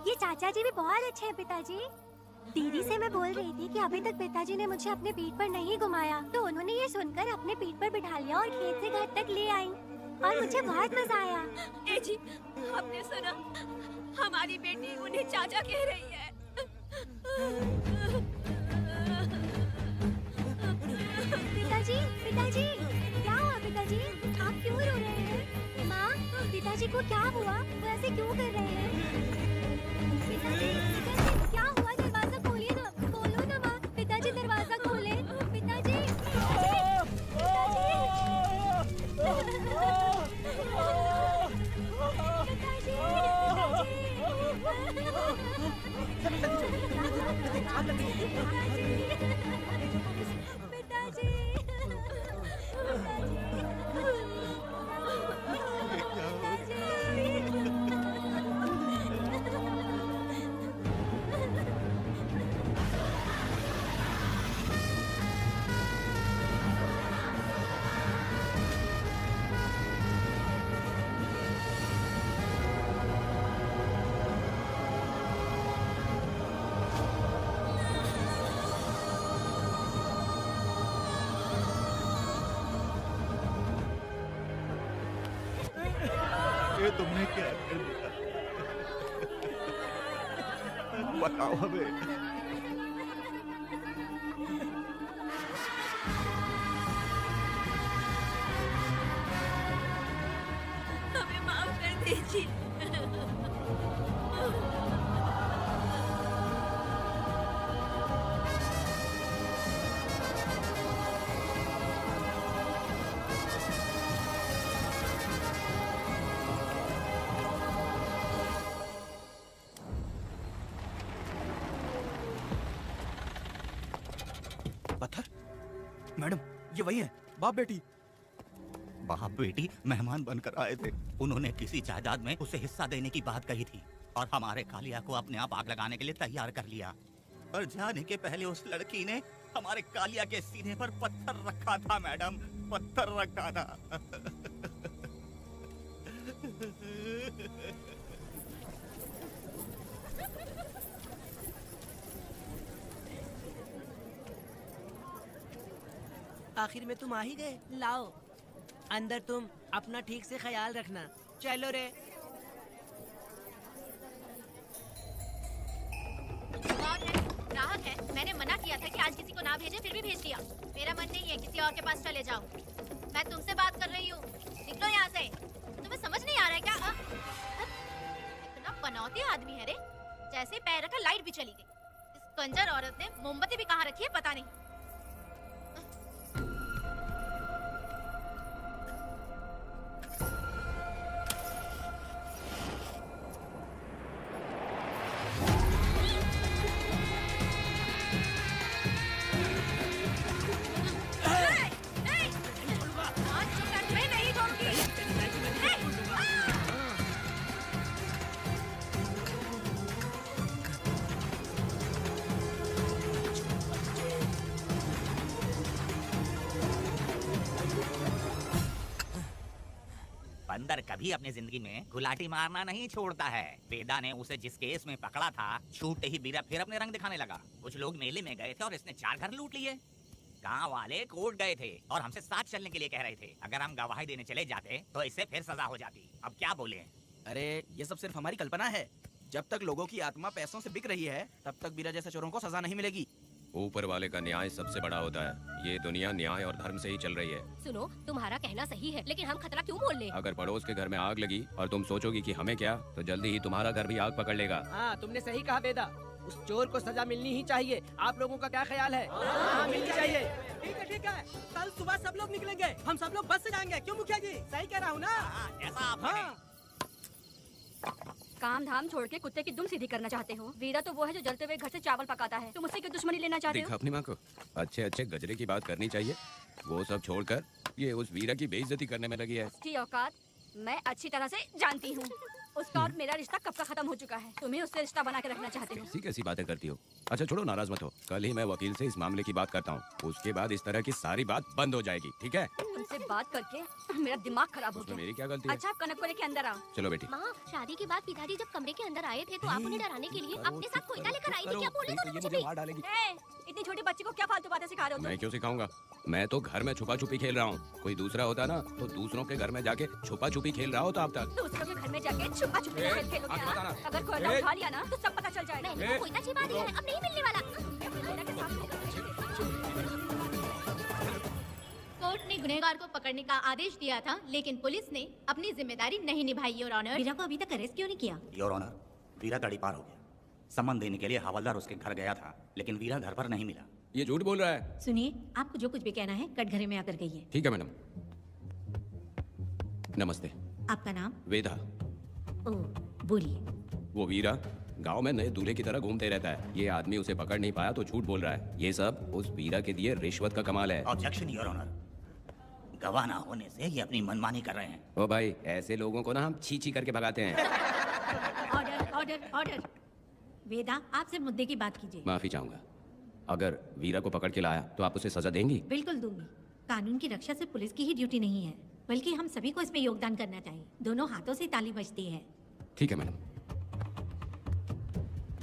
ये चाचा जी भी बहुत अच्छे हैं पिताजी। दीदी से मैं बोल रही थी कि अभी तक पिताजी ने मुझे अपने पीठ पर नहीं घुमाया, तो उन्होंने ये सुनकर अपने पीठ पर बिठा लिया और खेत से घर तक ले आई और मुझे बहुत मजा आया। ए जी, आपने सुना? हमारी बेटी उन्हें चाचा कह रही है। पिताजी, पिताजी, क्या हुआ पिताजी? आप क्यों रो रहे हैं? माँ, पिताजी को क्या हुआ? वो ऐसे क्यों कर रहे हैं? पिताजी, पिताजी, क्या हुआ? दरवाजा खोलिए ना, खोलो ना माँ। पिताजी दरवाजा खोले। पिताजी, ये तुमने क्या कर दिया? बताओ हमें। हमें माफ कर दीजिए। पत्थर? मैडम, ये वही है, बाप बेटी। बाप बेटी मेहमान बनकर आए थे। उन्होंने किसी जायदाद में उसे हिस्सा देने की बात कही थी और हमारे कालिया को अपने आप आग लगाने के लिए तैयार कर लिया। और जाने के पहले उस लड़की ने हमारे कालिया के सीने पर पत्थर रखा था मैडम, पत्थर रखा था। आखिर में तुम आ ही गए। लाओ अंदर, तुम अपना ठीक से ख्याल रखना। चलो रे। कौन है? ग्राहक है। मैंने मना किया था कि आज किसी को ना भेजे, फिर भी भेज दिया। मेरा मन नहीं है किसी और के पास चले जाओ। मैं तुमसे बात कर रही हूँ, निकलो यहाँ से। तुम्हें समझ नहीं आ रहा है क्या? इतना पनौती आदमी है रे, जैसे पैर रखा लाइट भी चली गई। इस कंजर औरत ने मोमबत्ती भी कहाँ रखी है पता नहीं। बंदर कभी अपनी जिंदगी में गुलाटी मारना नहीं छोड़ता है। वेदा ने उसे जिस केस में पकड़ा था, छूटते ही बीरा फिर अपने रंग दिखाने लगा। कुछ लोग मेले में गए थे और इसने 4 घर लूट लिए। गांव वाले कोर्ट गए थे और हमसे साथ चलने के लिए कह रहे थे। अगर हम गवाही देने चले जाते तो इससे फिर सजा हो जाती। अब क्या बोले? अरे ये सब सिर्फ हमारी कल्पना है। जब तक लोगों की आत्मा पैसों से बिक रही है, तब तक बीरा जैसे चोरों को सजा नहीं मिलेगी। ऊपर वाले का न्याय सबसे बड़ा होता है। ये दुनिया न्याय और धर्म से ही चल रही है। सुनो, तुम्हारा कहना सही है, लेकिन हम खतरा क्यों मोल ले? अगर पड़ोस के घर में आग लगी और तुम सोचोगी कि हमें क्या, तो जल्दी ही तुम्हारा घर भी आग पकड़ लेगा। हाँ, तुमने सही कहा बेदा। उस चोर को सजा मिलनी ही चाहिए। आप लोगों का क्या ख्याल है? हाँ, मिलनी चाहिए। ठीक है। कल सुबह सब लोग निकलेंगे। हम सब लोग बस से जाएंगे। क्यों मुखिया जी? सही कह रहा हूँ ना? ऐसा आप काम धाम छोड़ के कुत्ते की दुम सीधी करना चाहते हो? वीरा तो वो है जो जलते हुए घर से चावल पकाता है। तुम उससे क्यों दुश्मनी लेना चाहते हो? देखा अपनी माँ को, अच्छे अच्छे गजरे की बात करनी चाहिए। वो सब छोड़कर ये उस वीरा की बेइज्जती करने में लगी है। उसकी औकात मैं अच्छी तरह से जानती हूँ। उसका और मेरा रिश्ता कब का खत्म हो चुका है। तुम्हें उससे रिश्ता बना के रखना चाहते हो। कैसी कैसी बातें करती हो। अच्छा छोड़ो, नाराज मत हो। कल ही मैं वकील से इस मामले की बात करता हूँ। उसके बाद इस तरह की सारी बात बंद हो जाएगी, ठीक है? तुमसे बात करके मेरा दिमाग खराब हो गया। मेरी क्या गलती है? अच्छा, आप कनक को लेके अंदर आओ। चलो बेटी। माँ, शादी के बाद पिताजी जब कमरे के अंदर आए थे तो आप उन्हें डराने के लिए अपने साथ कोयता लेकर आई थी। क्या बोले तो मुझे मार डालेगी। इतनी छोटी बच्ची को क्या फालतू बातें सिखा रहे हो तुम? मैं क्यों सिखाऊंगा? मैं तो घर में छुपा छुपी खेल रहा हूँ। कोई दूसरा होता ना तो दूसरों के घर में जाके छुपा छुपी खेल रहा होता अब तक। दूसरों के घर में जाके छुपा छुपी खेलोगे ना? अगर कोयला उठा लिया ना तो सब पता चल जाएगा। मैंने तो कोयता छिपा दिया है, अब नहीं मिलने वाला। कोर्ट ने गुनहगार को पकड़ने का आदेश दिया था, लेकिन पुलिस ने अपनी जिम्मेदारी नहीं निभाई। योर ऑनर, वीरा को अभी तक अरेस्ट क्यों नहीं किया? योर ऑनर, वीरा तड़ी पार हो गया। सम्मान देने के लिए हवलदार उसके घर गया था, लेकिन वीरा घर पर नहीं मिला। ये झूठ बोल रहा है। सुनिए, आपको जो कुछ भी कहना है कटघरे में आकर कहिए। ठीक है मैडम। नमस्ते। आपका नाम? वेदा। ओह, बोलिए। वो वीरा गांव में नए दूल्हे की तरह घूमते रहता है। ये आदमी उसे पकड़ नहीं पाया तो झूठ बोल रहा है। ये सब उस वीरा के दिए रिश्वत का कमाल है। ऑब्जेक्शन योर ऑनर, गवाह ना होने से ये अपनी मनमानी कर रहे हैं। ओ भाई, ऐसे लोगों को ना हम छी करके भगाते हैं। Order order order. वेदा, आप सिर्फ मुद्दे की बात कीजिए। माफी चाहूंगा। अगर वीरा को पकड़ के लाया तो आप उसे सजा देंगी? बिल्कुल दूंगी। कानून की रक्षा सिर्फ पुलिस की ही ड्यूटी नहीं है, बल्कि हम सभी को इसमें योगदान करना चाहिए। दोनों हाथों से ताली बजती है। ठीक है मैडम।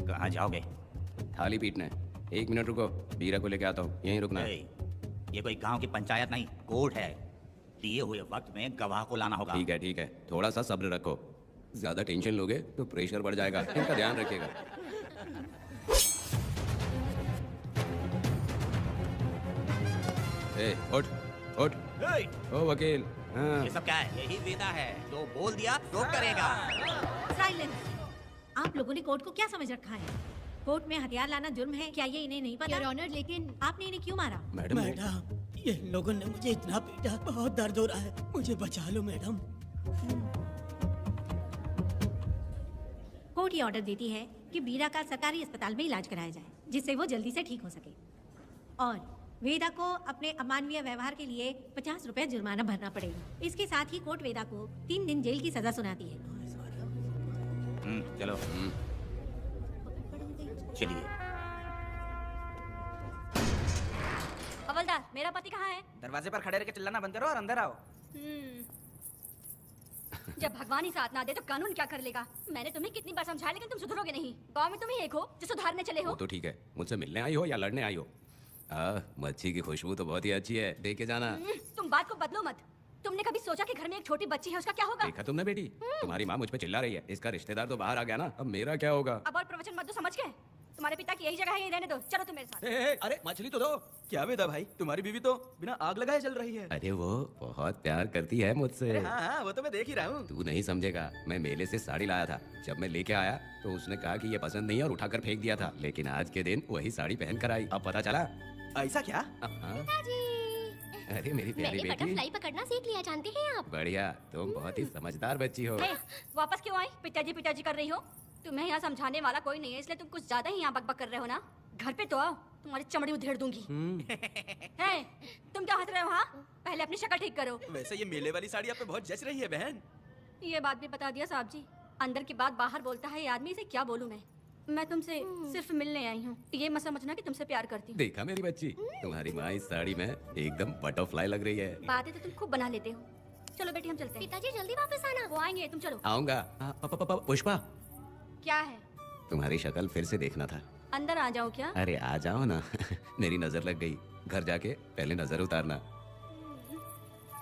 कहाँ जाओगे? थाली पीटना है। 1 मिनट रुको, वीरा को लेके आता हूँ। यहीं रुकना है। ये कोई गांव की पंचायत नहीं, कोर्ट है। दिए हुए वक्त में गवाह को लाना होगा। ठीक है, थोड़ा सा सब्र रखो। ज्यादा टेंशन लोगे तो प्रेशर बढ़ जाएगा। इनका ध्यान रखिएगा। उठ उठ। ओ वकील। हाँ। ये सब क्या है? यही वेदा है, जो बोल दिया तो करेगा। साइलेंस। आप लोगों ने कोर्ट को क्या समझ रखा है? कोर्ट में हथियार लाना जुर्म है, क्या ये इन्हें नहीं पता? योर ऑनर, लेकिन आपने इन्हें क्यों मारा? मैडम, ये लोगों ने मुझे इतना पीटा, बहुत दर्द हो रहा है। मुझे बचा लो मैडम। कोर्ट ये ऑर्डर देती है कि वीरा का सरकारी अस्पताल में इलाज कराया जाए, जिससे वो जल्दी से ठीक हो सके। और वेदा को अपने अमानवीय व्यवहार के लिए 50 रुपए जुर्माना भरना पड़ेगा। इसके साथ ही कोर्ट वेदा को 3 दिन जेल की सजा सुनाती है। चलो चलिए। हवलदार, मेरा पति कहाँ है? दरवाजे पर खड़े रह के चिल्लाना बंद करो और अंदर आओ। जब भगवान ही साथ ना दे तो कानून क्या कर लेगा? मैंने तुम्हें कितनी बार समझाया लेकिन तुम सुधरोगे नहीं। गांव में तुम ही एक हो जो सुधारने चले हो। वो तो ठीक है, मुझसे मिलने आई हो या लड़ने आई हो। मच्छी की खुशबू तो बहुत ही अच्छी है, दे के जाना। तुम बात को बदलो मत। तुमने कभी सोचा कि घर में एक छोटी बच्ची है, उसका क्या होगा? देखा तुमने बेटी, तुम्हारी माँ मुझ पे चिल्ला रही है। इसका रिश्तेदार तो बाहर आ गया ना, अब मेरा क्या होगा? अब और प्रवचन मत दो, समझ गए? तुम्हारे पिता की यही जगह है, यही रहने दो। चलो तुम मेरे साथ। अरे मछली तो दो। क्या वेदा भाई, तुम्हारी बीवी तो बिना आग लगाए चल रही है। अरे वो बहुत प्यार करती है मुझसे। हाँ, वो तो मैं देख ही रहा हूँ। तू नहीं समझेगा, मैं मेले से साड़ी लाया था। जब मैं लेके आया तो उसने कहा कि ये पसंद नहीं है और उठाकर फेंक दिया था। लेकिन आज के दिन वही साड़ी पहन कर आई। अब पता चला। ऐसा क्या? अरे मेरी प्यारी मैंने बेटी, बटरफ्लाई पकड़ना सीख लिया, जानते हैं आप? बढ़िया, तुम बहुत ही समझदार बच्ची हो। वापस क्यों आई? पिताजी कर रही हो? तुम्हें यहाँ समझाने वाला कोई नहीं है, इसलिए तुम कुछ ज्यादा ही यहाँ बकबक कर रहे हो ना। घर पे तो आओ, तुम्हारी चमड़ी उधेड़ दूंगी। है, तुम क्या हंस रहे हो? हाँ, पहले अपनी शक्ल ठीक करो। वैसे ये मेले वाली साड़ी आप पे बहुत जच रही है बहन। ये बात भी बता दिया साहब जी। अंदर की बात बाहर बोलता है ये आदमी, इसे क्या बोलूं मैं तुमसे सिर्फ मिलने आई हूँ। ये मत समझना कि तुमसे प्यार करती हूँ। देखा मेरी बच्ची, तुम्हारी माँ इस साड़ी में एकदम बटरफ्लाई लग रही है। बातें तो तुम खूब बना लेते हो। चलो बेटी हम चलते हैं। पिताजी जल्दी वापस आना। वो आएंगे, तुम चलो। आऊंगा। पुष्पा, क्या है? तुम्हारी शक्ल फिर से देखना था। अंदर आ जाओ क्या? अरे आ जाओ ना। मेरी नजर लग गई। घर जाके पहले नजर उतारना।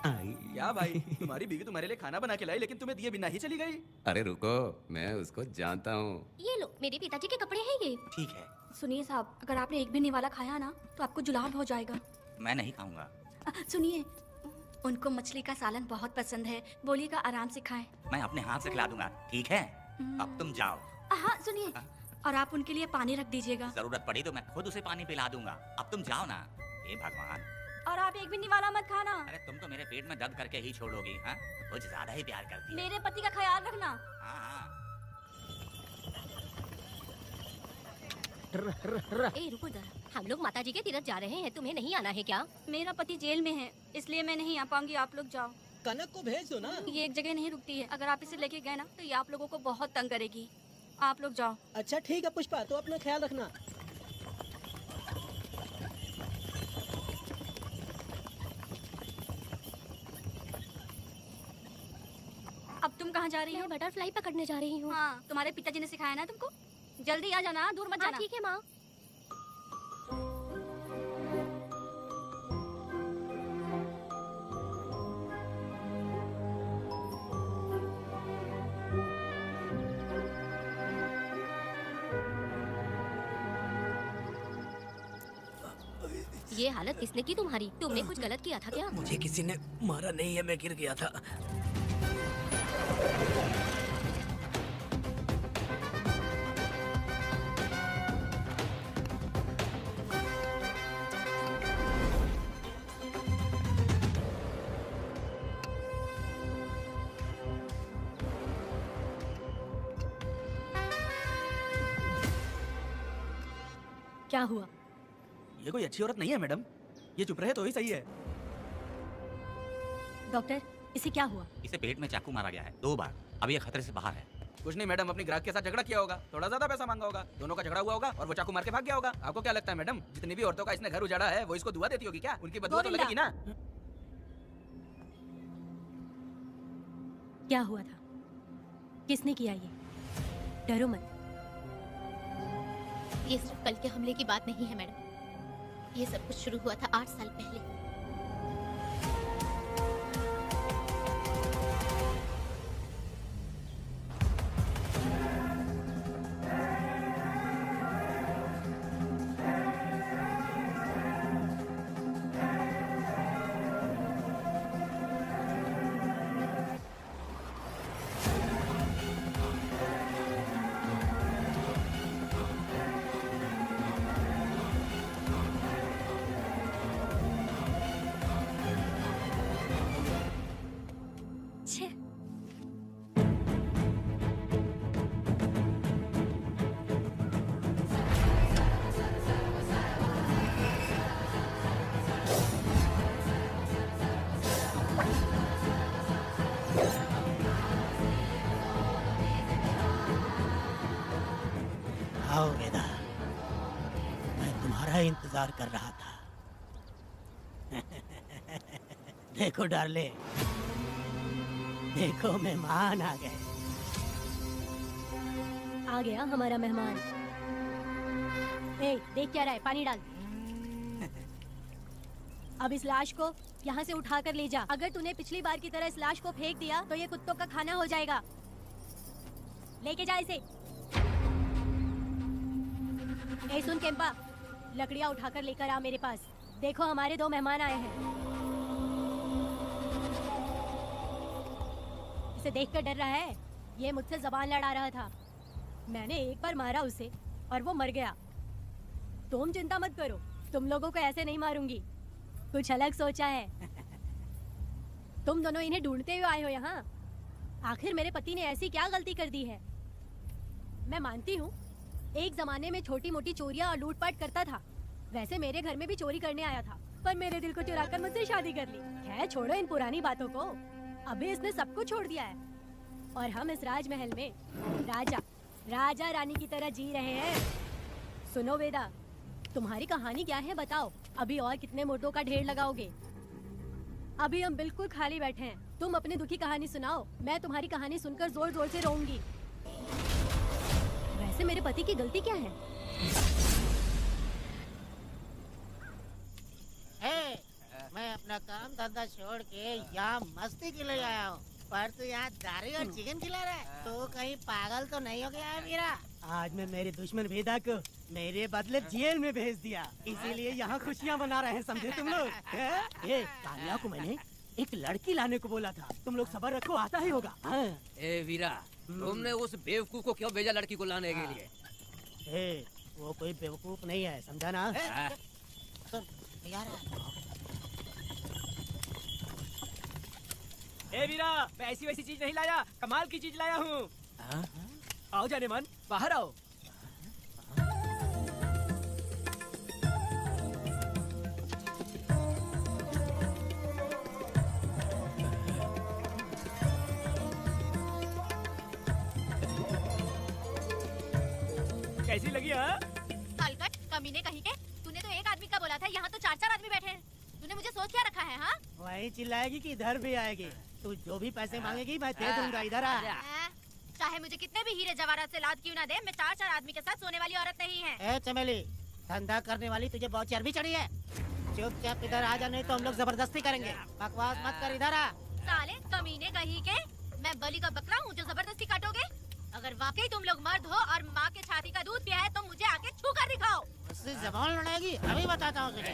क्या भाई, तुम्हारी बीवी तुम्हारे लिए खाना बना के लाई लेकिन तुम्हें दिए बिना ही चली गई। अरे रुको, मैं उसको जानता हूँ। ये लो, मेरे पिताजी के कपड़े हैं ये। ठीक है। सुनिए साहब, अगर आपने एक भी निवाला खाया ना तो आपको जुलाब हो जाएगा। मैं नहीं खाऊंगा। सुनिए, उनको मछली का सालन बहुत पसंद है, बोलिएगा आराम से खाएं। मैं अपने हाथ से खिला दूंगा, ठीक है? अब तुम जाओ। हाँ सुनिए, और आप उनके लिए पानी रख दीजिएगा। जरूरत पड़ी तो मैं खुद उसे पानी पिला दूंगा। अब तुम जाओ ना। हे भगवान। और आप एक भी निवाला मत खाना। अरे तुम तो मेरे पेट में दर्द करके ही छोड़ोगी। हाँ, कुछ ज्यादा ही प्यार करती है। मेरे पति का ख्याल रखना। हाँ। ए रुको जरा, हम लोग माताजी के तीरथ जा रहे हैं, तुम्हें नहीं आना है क्या? मेरा पति जेल में है, इसलिए मैं नहीं आ पाऊंगी। आप लोग जाओ। कनक को भेज दो ना। ये एक जगह नहीं रुकती है, अगर आप इसे लेके गए ना तो ये आप लोगों को बहुत तंग करेगी। आप लोग जाओ। अच्छा ठीक है पुष्पा, तो अपना ख्याल रखना। अब तुम कहाँ जा रही हो? बटरफ्लाई पकड़ने जा रही हूँ। हाँ, तुम्हारे पिताजी ने सिखाया ना तुमको। जल्दी आ जाना, दूर मत जाना। ठीक है माँ। ये हालत किसने की तुम्हारी? तुमने कुछ गलत किया था क्या? मुझे किसी ने मारा नहीं है, मैं गिर गया था। क्या हुआ? ये कोई अच्छी औरत नहीं है मैडम, ये चुप रहे तो ही सही है। डॉक्टर, इसे क्या हुआ? इसे पेट में चाकू मारा गया है 2 बार। अब ये खतरे से बाहर है। कुछ नहीं मैडम, अपनी ग्राहक के साथ झगड़ा किया होगा, थोड़ा ज्यादा पैसा मांगा होगा, दोनों का झगड़ा हुआ होगा और वो चाकू मार के भाग गया होगा। आपको क्या लगता है मैडम, जितनी भी औरतों का इसने घर उजाड़ा है वो इसको दुआ देती होगी क्या? उनकी बदुआ तो लगेगी ना। क्या हुआ था? किसने किया ये? डरो मत। ये सिर्फ कल के हमले की बात नहीं है मैडम, ये सब कुछ शुरू हुआ था 8 साल पहले। इंतजार कर रहा था। देखो डार्ले, देखो मेहमान आ गए। आ गया हमारा मेहमान। ए, देख क्या रहा है, पानी डाल। अब इस लाश को यहाँ से उठा कर ले जा। अगर तूने पिछली बार की तरह इस लाश को फेंक दिया तो ये कुत्तों का खाना हो जाएगा। लेके जा इसे। ए सुन केम्पा, लकड़ियाँ उठाकर लेकर आ मेरे पास। देखो हमारे 2 मेहमान आए हैं। इसे देखकर डर रहा है? ये मुझसे जबान लड़ा रहा था। मैंने एक बार मारा उसे और वो मर गया। तुम चिंता मत करो, तुम लोगों को ऐसे नहीं मारूंगी। कुछ अलग सोचा है। तुम दोनों इन्हें ढूंढते हुए आए हो यहाँ। आखिर मेरे पति ने ऐसी क्या गलती कर दी है? मैं मानती हूँ एक जमाने में छोटी मोटी चोरियाँ और लूटपाट करता था। वैसे मेरे घर में भी चोरी करने आया था, पर मेरे दिल को चुराकर मुझसे शादी कर ली। खैर छोड़ो इन पुरानी बातों को। अभी इसने सब कुछ छोड़ दिया है और हम इस राजमहल में राजा रानी की तरह जी रहे हैं। सुनो वेदा, तुम्हारी कहानी क्या है बताओ। अभी और कितने मुर्दों का ढेर लगाओगे? अभी हम बिल्कुल खाली बैठे हैं। तुम अपनी दुखी कहानी सुनाओ, मैं तुम्हारी कहानी सुनकर जोर जोर से रोऊंगी। वैसे मेरे पति की गलती क्या है? मैं अपना काम धंधा छोड़ के यहाँ मस्ती के लिए आया हूँ, पर तू यहाँ दारू और चिकन खिला रहा है। तो कहीं पागल तो नहीं हो गया है मेरा? आज मैं मेरे दुश्मन वेदा को मेरे बदले जेल में भेज दिया, इसीलिए यहाँ खुशियाँ मना रहे हैं, समझे तुम लोग? ये कालिया को मैंने एक लड़की लाने को बोला था, तुम लोग सब्र रखो, आता ही होगा। ए वीरा, तुमने उस बेवकूफ को क्यों भेजा लड़की को लाने के लिए? वो कोई बेवकूफ नहीं है, समझा ना? ए वीरा, मैं ऐसी वैसी चीज नहीं लाया, कमाल की चीज लाया हूँ। आओ जाने मन, बाहर आओ। कैसी लगी? हाँ हलकट कमीने कहीं के, तूने तो एक आदमी का बोला था, यहाँ तो 4-4 आदमी बैठे हैं। तूने मुझे सोच क्या रखा है? हाँ, वही चिल्लाएगी कि इधर भी आएगी। तू जो भी पैसे मांगेगी मैं दे दूंगा, इधर आ। चाहे मुझे कितने भी हीरे जवाहरात से लाद क्यों ना दे, मैं 4-4 आदमी के साथ सोने वाली औरत नहीं है। ए चमेली, धंधा करने वाली तुझे बहुत चर्बी चढ़ी है। चुपचाप इधर आ जा, नहीं तो हम लोग जबरदस्ती करेंगे। बकवास मत कर, इधर आ। साले कमीने कहीं के, मैं बलि का बकरा हूँ जो जबरदस्ती काटोगे? अगर वाकई तुम लोग मर्द हो और माँ के छाती का दूध पिया है तो मुझे आके छू कर दिखाओ। उससे जबान लड़ाएगी, अभी बताता हूँ तुझे।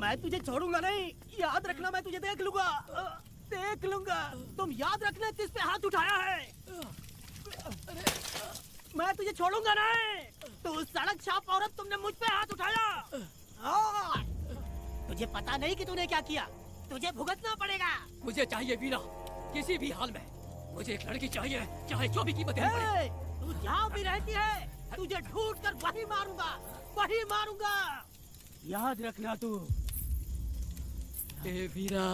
मैं तुझे छोड़ूंगा नहीं, याद रखना। मैं तुझे देख लूंगा, देख लूंगा। तुम याद रखना किस पे हाथ उठाया है। मैं तुझे छोड़ूंगा नहीं। तू सड़क छाप औरत, तुमने मुझ पे हाथ उठाया। तुझे पता नहीं कि तूने क्या किया, तुझे भुगतना पड़ेगा। मुझे चाहिए वीरा, किसी भी हाल में मुझे एक लड़की चाहिए, चाहे जो भी कीमत देनी पड़े। तू जहाँ भी रहती है तुझे ढूंढ कर वही मारूंगा, वही मारूंगा। याद रखना तू। ए वीरा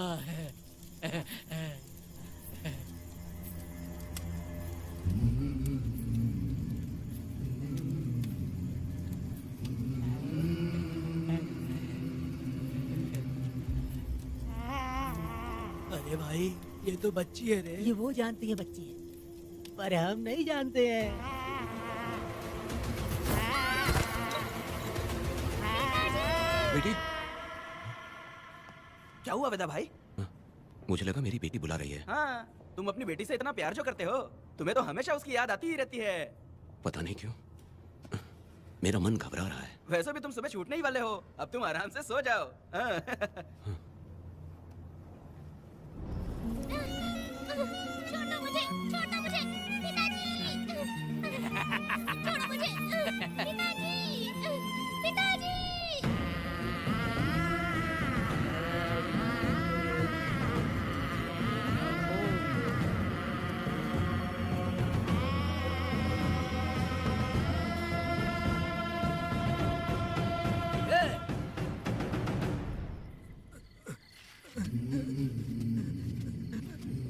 अरे भाई ये तो बच्ची है रे। ये वो जानती है बच्ची है, पर हम नहीं जानते हैं। बेटी, क्या हुआ वेदा भाई? मुझे लगा मेरी बेटी बुला रही है। हाँ, तुम अपनी बेटी से इतना प्यार जो करते हो, तुम्हें तो हमेशा उसकी याद आती ही रहती है। पता नहीं क्यों मेरा मन घबरा रहा है। वैसे भी तुम सुबह छूटने ही वाले हो, अब तुम आराम से सो जाओ। हाँ। छोड़ो मुझे, छोड़ो मुझे, पिताजी, छोड़ो मुझे, पिताजी, पिताजी।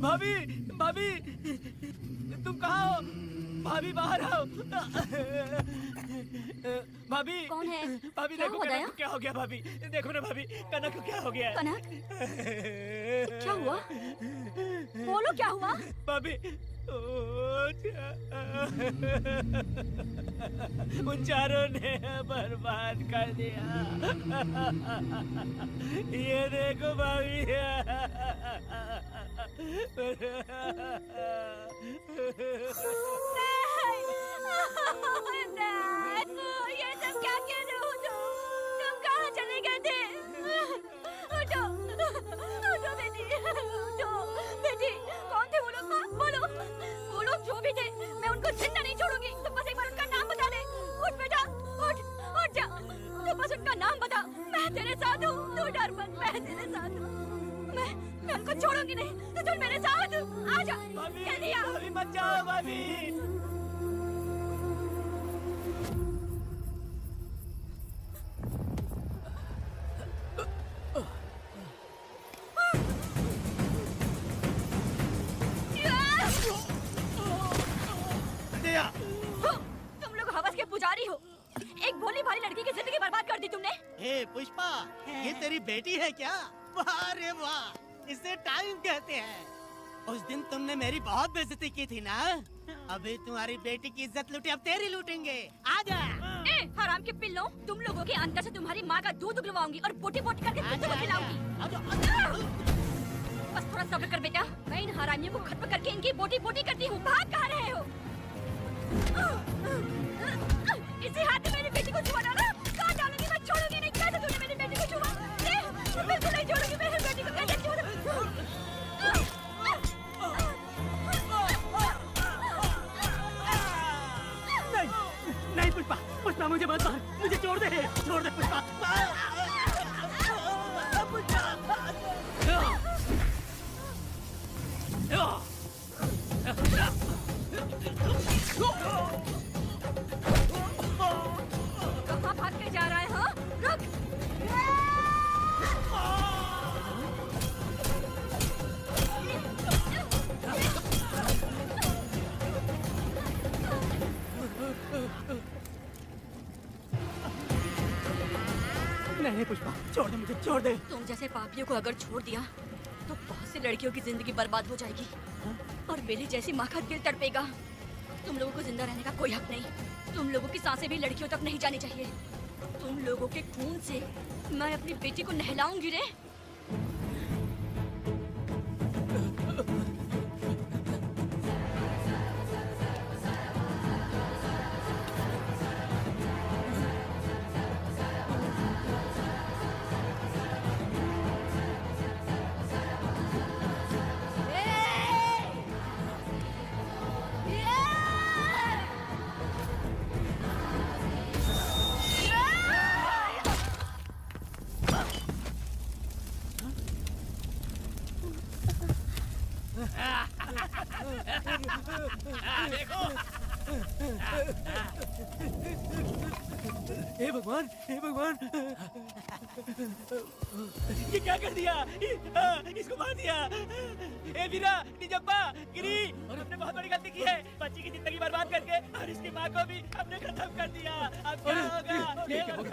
भाभी, भाभी, तुम कहाँ हो? भाभी बाहर आओ। भाभी कौन है? भाभी क्या देखो हुआ कनक दया? को क्या हो गया? भाभी देखो ना भाभी, कनक को क्या हो गया है? कनक? क्या हुआ? बोलो क्या हुआ? भाभी उन चारों ने बर्बाद कर दिया। ये देखो भाभी। ये सब क्या कह रहे हो तुम कहाँ चले गए थे? उठो, उठो बेटी, उठो बेटी। कौन थे वो लोग? बोलो, वो लोग जो भी थे, मैं उनको जिंदा नहीं छोड़ूंगी। तुम बस एक बार उनका नाम बता दे। उठ बेटा, उठ, उठ जा। तू बस उनका नाम बता, मैं तेरे साथ हूँ। तू डर मत, मैं तेरे साथ हूँ। मैं उनको छोड़ूंगी नहीं। तू चल मेरे साथ, आजा। कह दिया। भाभी मत जाओ भाभी। तुम लोग हवस के पुजारी हो। एक भोली भाली लड़की की जिंदगी बर्बाद कर दी तुमने। ए पुष्पा, ये तेरी बेटी है क्या? वाह रे वाह, इसे टाइम कहते हैं। उस दिन तुमने मेरी बहुत बेइज्जती की थी ना? अभी तुम्हारी बेटी की इज्जत लूटी, अब तेरी लूटेंगे। आजा। ए हराम के पिल्लों, तुम लोगों के अंदर से तुम्हारी माँ का दूध उगलवाऊंगी और बोटी बोटी करके तुमको खिलाऊंगी। बस थोड़ा सब्र कर बेटा, मैं इन हरामियों को खत्म करके इनकी बोटी बोटी करती हूँ। भाग कहाँ रहे हो? इसी हाथ में मेरी बेटी को छुआ डाला। कहाँ डालूंगी? मैं छोड़ूंगी नहीं। कैसे तूने मेरी बेटी को छुआ? बिल्कुल नहीं छोड़ूंगी मेरी बेटी को। कैसे छुआ? नहीं पुष्पा, पुष्पा मुझे मत मार, मुझे छोड़ दे, छोड़ दे पुष्पा। कहाँ भाग के जा रहा है? हाँ, रुक। नहीं पुष्पा, छोड़ दे मुझे, छोड़ दे। तुम जैसे पापियों को अगर छोड़ दिया तो बहुत सी लड़कियों की जिंदगी बर्बाद हो जाएगी और मेरी जैसी माँ का दिल तड़पेगा। तुम लोगों को जिंदा रहने का कोई हक नहीं। तुम लोगों की सांसें भी लड़कियों तक नहीं जानी चाहिए। तुम लोगों के खून से मैं अपनी बेटी को नहलाऊंगी रे। देखो हे भगवान, हे भगवान, ये क्या कर दिया? इसको मार दिया। ए वीरा, निजप्पा, गिरी, हमने बहुत बड़ी गलती की है। बच्ची की जिंदगी बर्बाद करके और इसकी माँ को भी हमने खत्म कर दिया। अब क्या होगा? ये क्या होगा?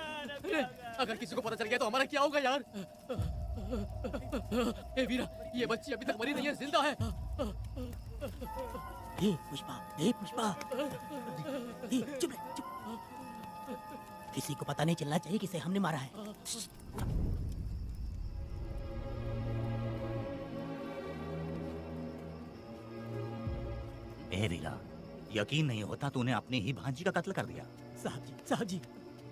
अगर किसी को पता चल गया तो हमारा क्या होगा यार? ए वीरा, ये बच्ची अभी तक मरी नहीं है, जिंदा है। हे पुष्पा, हे पुष्पा, चुप रह, चुप। किसी को पता नहीं चलना चाहिए किसे हमने मारा है। ए वीरा, यकीन नहीं होता तूने अपनी ही भांजी का कत्ल कर दिया। साहब जी,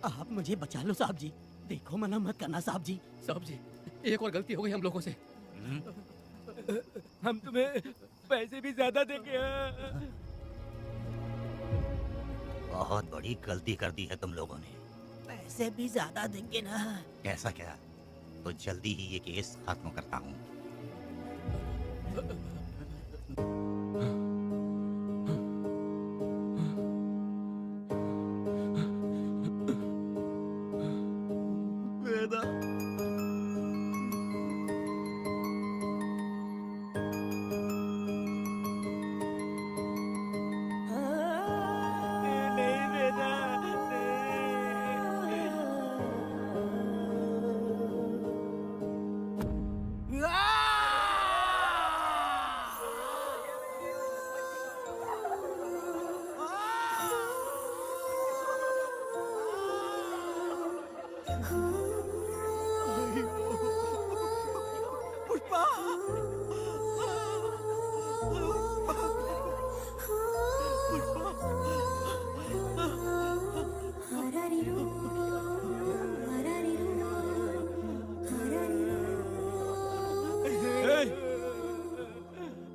आप मुझे बचा लो साहब जी। देखो मना मत करना साहब जी। साहब जी, एक और गलती हो गई हम लोगों से। हम तुम्हें पैसे भी ज्यादा देंगे। बहुत बड़ी गलती कर दी है तुम लोगों ने। पैसे भी ज्यादा देंगे ना? ऐसा क्या? तो जल्दी ही ये केस खत्म करता हूँ। वेदा, नहीं वेदा, पुष्पा,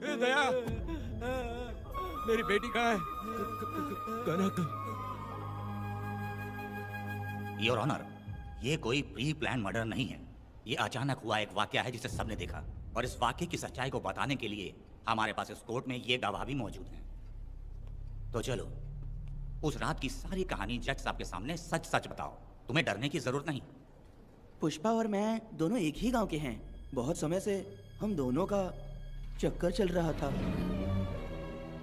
ए दया, मेरी बेटी कहाँ है? कनक। योर ऑनर, ये कोई प्री प्लान मर्डर नहीं है। ये अचानक हुआ एक वाकया है जिसे सबने देखा, और इस वाकये की सच्चाई को बताने के लिए हमारे पास इस कोर्ट में ये गवाह भी मौजूद हैं। तो चलो, उस रात की सारी कहानी जज साहब के सामने सच सच बताओ। तुम्हें डरने की जरूरत नहीं। पुष्पा और मैं दोनों एक ही गांव के हैं। बहुत समय से हम दोनों का चक्कर चल रहा था,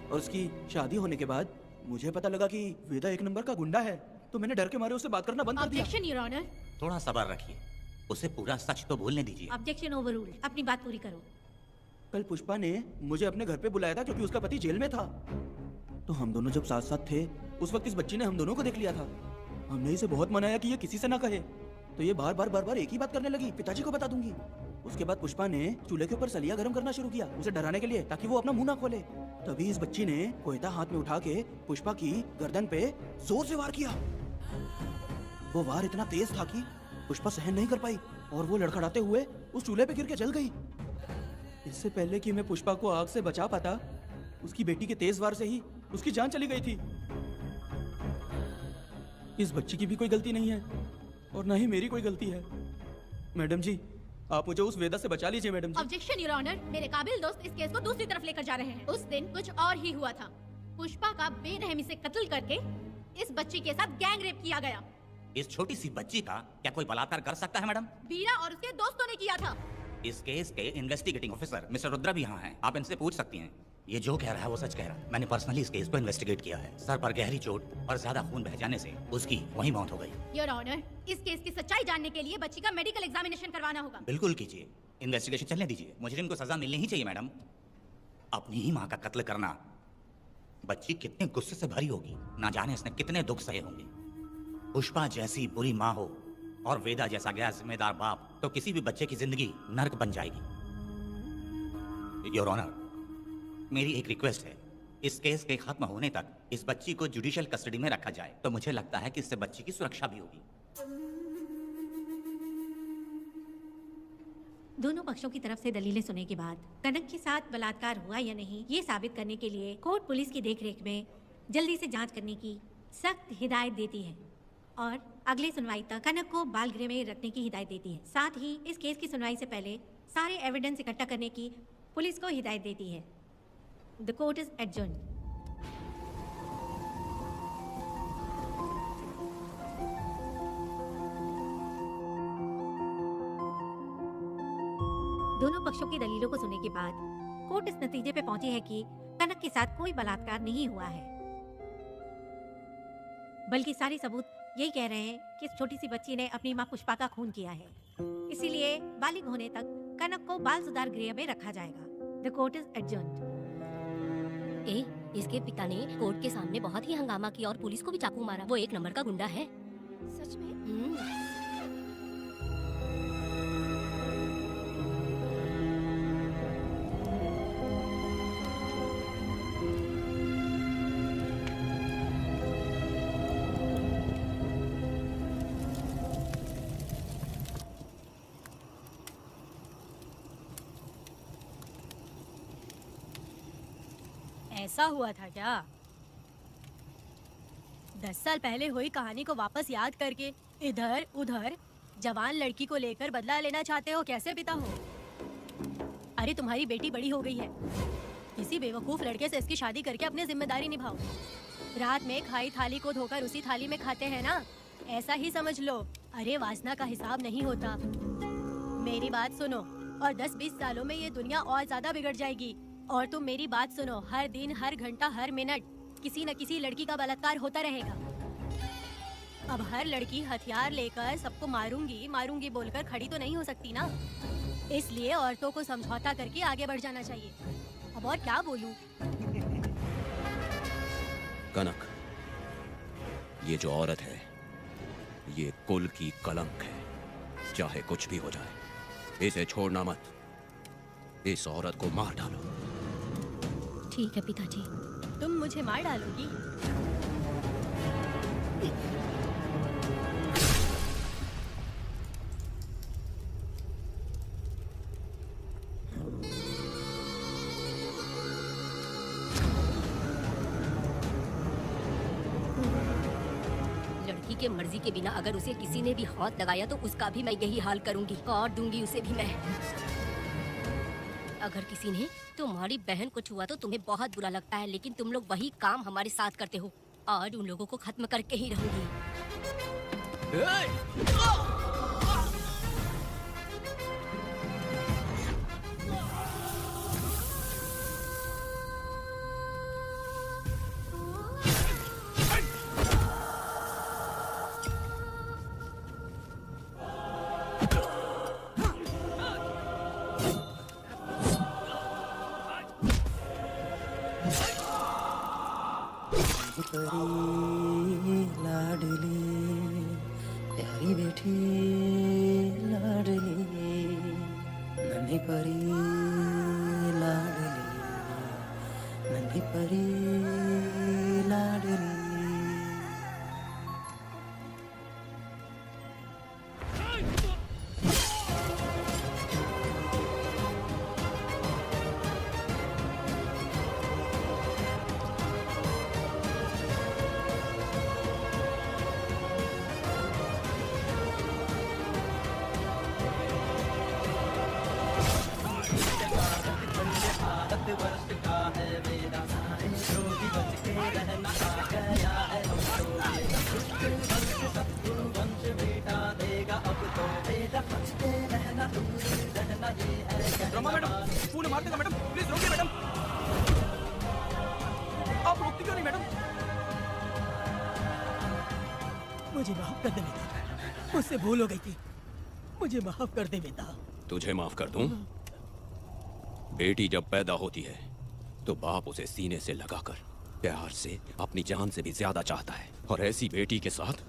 और उसकी शादी होने के बाद मुझे पता लगा कि वेदा एक नंबर का गुंडा है, तो मैंने डर के मारे उससे बात करना बंद कर दिया। Objection your honour. थोड़ा सब्र रखिए, उसे पूरा सच तो बोलने दीजिए। Objection overruled. अपनी बात पूरी करो। कल पुष्पा ने मुझे अपने घर पे बुलाया था क्योंकि उसका पति जेल में था। तो हम दोनों जब साथ साथ थे, उस वक्त इस बच्ची ने हम दोनों को देख लिया था। हमने इसे बहुत मनाया कि ये किसी से ना कहे, तो ये बार बार एक ही बात करने लगी, पिताजी को बता दूंगी। उसके बाद पुष्पा ने चूल्हे के ऊपर सलिया गर्म करना शुरू किया, उसे डराने के लिए, ताकि वो अपना मुंह ना खोले। तभी इस बच्ची ने कोयता हाथ में उठा के पुष्पा की गर्दन पे जोर से वार किया। वो वार इतना तेज था कि पुष्पा सहन नहीं कर पाई, और वो लड़खड़ाते हुए उस चूल्हे पे गिर के जल गई। इससे पहले कि मैं पुष्पा को आग से बचा पाता, उसकी बेटी के तेज वार से ही उसकी जान चली गई थी। इस बच्ची की भी कोई गलती नहीं है, और ना ही मेरी कोई गलती है। मैडम जी, आप मुझे उस वेदा से बचा लीजिए madam ji. Objection your honour. मेरे काबिल दोस्त इस केस को दूसरी तरफ लेकर जा रहे हैं। उस दिन कुछ और ही हुआ था। पुष्पा का बेरहमी से कत्ल करके इस बच्ची के साथ गैंग रेप किया गया। इस छोटी सी बच्ची का क्या कोई बलात्कार कर सकता है मैडम? बीरा और उसके दोस्तों ने किया था। इस केस के इन्वेस्टिगेटिंग ऑफिसर मिस्टर रुद्रा भी यहाँ हैं। आप इनसे पूछ सकती हैं। ये जो कह रहा है वो सच कह रहा है। मैंने पर्सनली इस केस को इन्वेस्टिगेट किया है। सर पर गहरी चोट और ज्यादा खून बह जाने से उसकी वहीं मौत हो गई। योर ऑनर, इस केस की सच्चाई जानने के लिए बच्ची का मेडिकल एग्जामिनेशन करवाना होगा। बिल्कुल कीजिए, इन्वेस्टिगेशन चलने दीजिए। मुजरिम को सजा मिलनी ही चाहिए मैडम। अपनी ही माँ का कत्ल करना, बच्ची कितने गुस्से से भरी होगी, ना जाने इसने कितने दुख सहे होंगे। पुष्पा जैसी बुरी माँ हो और वेदा जैसा गैर जिम्मेदार बाप, तो किसी भी बच्चे की जिंदगी नर्क बन जाएगी। योर ऑनर, मेरी एक रिक्वेस्ट है, इस केस के खत्म होने तक इस बच्ची को जुडिशियल कस्टडी में रखा जाए, तो मुझे लगता है कि इससे बच्ची की सुरक्षा भी होगी। दोनों पक्षों की तरफ से दलीलें सुनने के बाद कनक के साथ बलात्कार हुआ या नहीं, ये साबित करने के लिए कोर्ट पुलिस की देखरेख में जल्दी से जांच करने की सख्त हिदायत देती है, और अगले सुनवाई तक कनक को बाल गृह में रखने की हिदायत देती है। साथ ही इस केस की सुनवाई से पहले सारे एविडेंस इकट्ठा करने की पुलिस को हिदायत देती है। The court is adjourned. पक्षों की दलीलों को सुनने के बाद कोर्ट इस नतीजे पे पहुंची है कि कनक के साथ कोई बलात्कार नहीं हुआ है, बल्कि सारे सबूत यही कह रहे हैं कि इस छोटी सी बच्ची ने अपनी माँ पुष्पा का खून किया है। इसीलिए बालिग होने तक कनक को बाल सुधार गृह में रखा जाएगा। The court is adjourned. इसके पिता ने कोर्ट के सामने बहुत ही हंगामा किया और पुलिस को भी चाकू मारा। वो एक नंबर का गुंडा है। सच में? ऐसा हुआ था क्या? 10 साल पहले हुई कहानी को वापस याद करके इधर उधर जवान लड़की को लेकर बदला लेना चाहते हो? कैसे पिता हो? अरे तुम्हारी बेटी बड़ी हो गई है। किसी बेवकूफ लड़के से इसकी शादी करके अपनी जिम्मेदारी निभाओ। रात में खाई थाली को धोकर उसी थाली में खाते हैं ना, ऐसा ही समझ लो। अरे वासना का हिसाब नहीं होता। मेरी बात सुनो, और 10-20 सालों में ये दुनिया और ज्यादा बिगड़ जाएगी। और तुम मेरी बात सुनो, हर दिन, हर घंटा, हर मिनट किसी न किसी लड़की का बलात्कार होता रहेगा। अब हर लड़की हथियार लेकर सबको मारूंगी मारूंगी बोलकर खड़ी तो नहीं हो सकती ना। इसलिए औरतों को समझौता करके आगे बढ़ जाना चाहिए। अब और क्या बोलूं? कनक, ये जो औरत है ये कुल की कलंक है। चाहे कुछ भी हो जाए, इसे छोड़ना मत। इस औरत को मार डालो। ठीक है पिताजी। तुम मुझे मार डालोगी? लड़की के मर्जी के बिना अगर उसे किसी ने भी हाथ लगाया तो उसका भी मैं यही हाल करूंगी और दूंगी उसे भी मैं। अगर किसी ने तुम्हारी बहन को छुआ तो तुम्हें बहुत बुरा लगता है, लेकिन तुम लोग वही काम हमारे साथ करते हो और उन लोगों को खत्म करके ही रहूंगी। लाडली प्यारी बेटी लाडली नन्ही परी लाडली नन्ही परी लाडली। रमा मैडम, फोन मार देगा मैडम, प्लीज रोकिए मैडम। आप रोकती क्यों नहीं मैडम? मुझे माफ कर दे बेटा, मुझसे भूल हो गई थी। मुझे माफ कर दे बेटा। तुझे माफ कर दूं? बेटी जब पैदा होती है तो बाप उसे सीने से लगाकर प्यार से अपनी जान से भी ज्यादा चाहता है, और ऐसी बेटी के साथ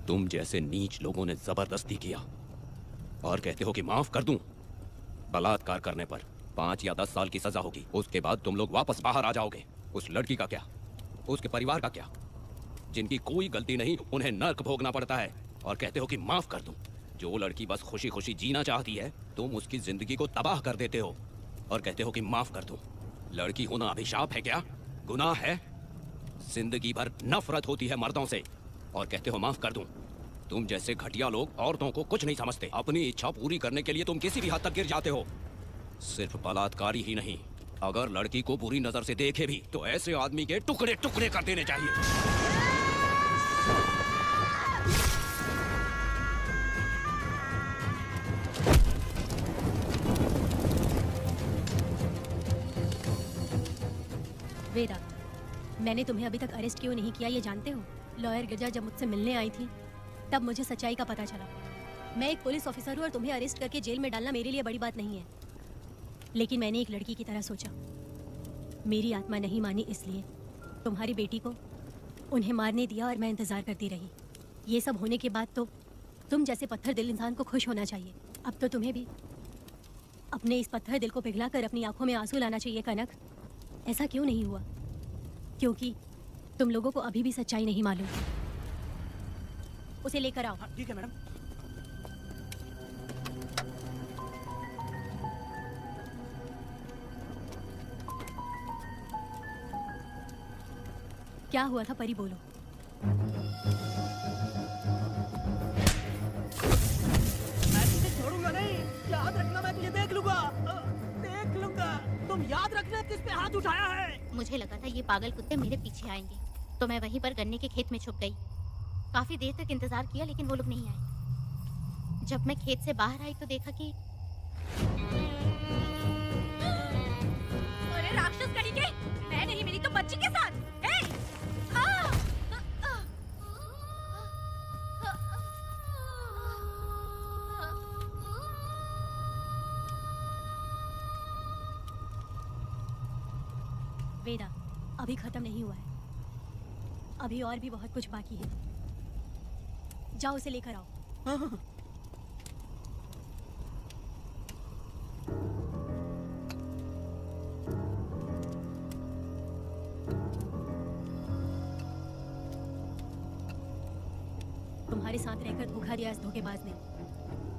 तुम जैसे नीच लोगों ने जबरदस्ती किया और कहते हो कि माफ कर दूं। बलात्कार करने पर 5 या 10 साल की सजा होगी। उसके बाद तुम लोग वापस बाहर आ जाओगे। उस लड़की का क्या, उसके परिवार का क्या? जिनकी कोई गलती नहीं उन्हें नर्क भोगना पड़ता है, और कहते हो कि माफ कर दूं। जो लड़की बस खुशी खुशी जीना चाहती है तुम उसकी जिंदगी को तबाह कर देते हो और कहते हो कि माफ कर दूं। लड़की होना अभिशाप है क्या? गुनाह है? जिंदगी भर नफरत होती है मर्दों से और कहते हो माफ कर दूं। तुम जैसे घटिया लोग औरतों को कुछ नहीं समझते। अपनी इच्छा पूरी करने के लिए तुम किसी भी हद तक गिर जाते हो। सिर्फ बलात्कारी ही नहीं, अगर लड़की को बुरी नजर से देखे भी तो ऐसे आदमी के टुकड़े टुकड़े कर देने चाहिए। वेदा, मैंने तुम्हें अभी तक अरेस्ट क्यों नहीं किया ये जानते हो? लॉयर गिरजा जब मुझसे मिलने आई थी तब मुझे सच्चाई का पता चला। मैं एक पुलिस ऑफिसर हूँ और तुम्हें अरेस्ट करके जेल में डालना मेरे लिए बड़ी बात नहीं है, लेकिन मैंने एक लड़की की तरह सोचा। मेरी आत्मा नहीं मानी, इसलिए तुम्हारी बेटी को उन्हें मारने दिया और मैं इंतज़ार करती रही। ये सब होने के बाद तो तुम जैसे पत्थर दिल इंसान को खुश होना चाहिए। अब तो तुम्हें भी अपने इस पत्थर दिल को पिघलाकर अपनी आंखों में आंसू लाना चाहिए कनक। ऐसा क्यों नहीं हुआ? क्योंकि तुम लोगों को अभी भी सच्चाई नहीं मालूम। उसे लेकर आओ। ठीक है मैडम। क्या हुआ था परी, बोलो। मैं तुझे छोड़ूंगा नहीं, याद रखना, मैं तुझे देख लूंगा, देख लूंगा। तुम याद रखना किस पे हाथ उठाया है। मुझे लगा था ये पागल कुत्ते मेरे पीछे आएंगे, तो मैं वहीं पर गन्ने के खेत में छुप गई। काफी देर तक इंतजार किया लेकिन वो लोग नहीं आए। जब मैं खेत से बाहर आई तो देखा कि अरे राक्षस कहीं के, मैं नहीं मिली तो बच्ची के साथ। वेदा, अभी खत्म नहीं हुआ है, अभी और भी बहुत कुछ बाकी है। जाओ उसे लेकर आओ। हाँ। तुम्हारे साथ रहकर धोखा दिया इस धोखेबाज ने।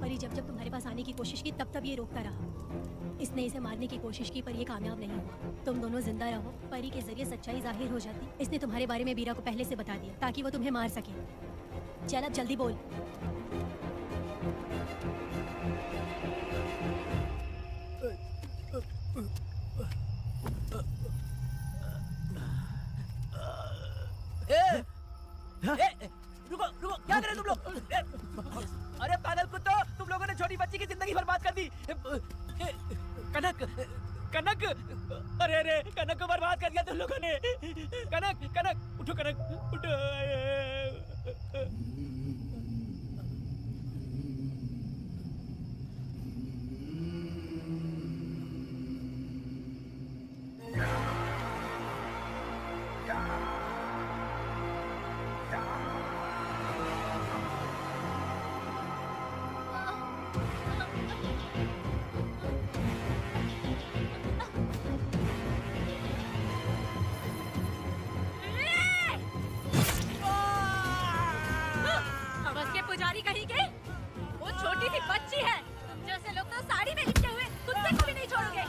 परी जब जब तुम्हारे पास आने की कोशिश की तब तब ये रोकता रहा। इसने इसे मारने की कोशिश की पर ये कामयाब नहीं हुआ। तुम दोनों जिंदा रहो, परी के जरिए सच्चाई जाहिर हो जाती। इसने तुम्हारे बारे में बीरा को पहले से बता दिया ताकि वो तुम्हें मार सके। चल अब जल्दी बोल। रुको रुको, क्या कर रहे तुम लोग? अरे पागल कुत्तो, तुम लोगों ने छोटी बच्ची की जिंदगी बर्बाद कर दी। कनक, कनक, अरे अरे कनक को बर्बाद कर दिया तुम लोगों ने। कनक, कनक उठो, कनक उठो। पुजारी कहीं के, वो छोटी सी बच्ची है। तुम जैसे लोग तो साड़ी में लिपटे हुए कुत्ते को भी नहीं छोड़ोगे।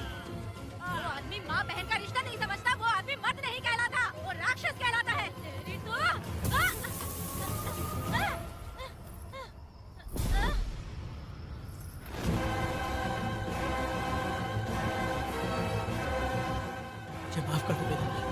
वो आदमी माँ बहन का रिश्ता नहीं समझता, वो आदमी मर्द नहीं कहलाता, वो राक्षस कहलाता है। तेरी तो माफ कर दो बेटा।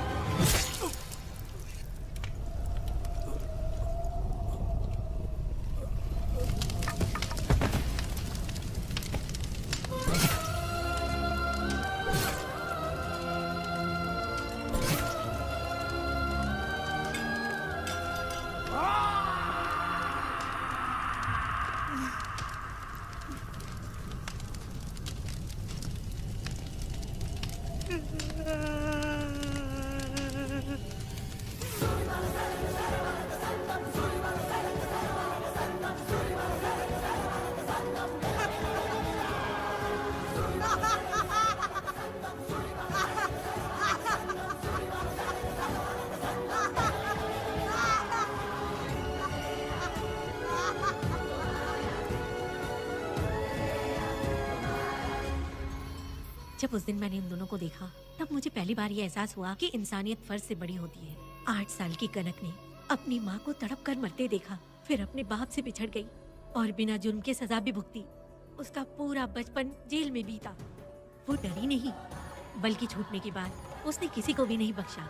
जब उस दिन मैंने उन दोनों को देखा तब मुझे पहली बार ये एहसास हुआ कि इंसानियत फर्ज से बड़ी होती है। 8 साल की कनक ने अपनी माँ को तड़प कर मरते देखा, फिर अपने बाप से बिछड़ गई और बिना जुर्म के सजा भी भुगती। उसका पूरा बचपन जेल में बीता। वो डरी नहीं, बल्कि छूटने के बाद उसने किसी को भी नहीं बख्शा।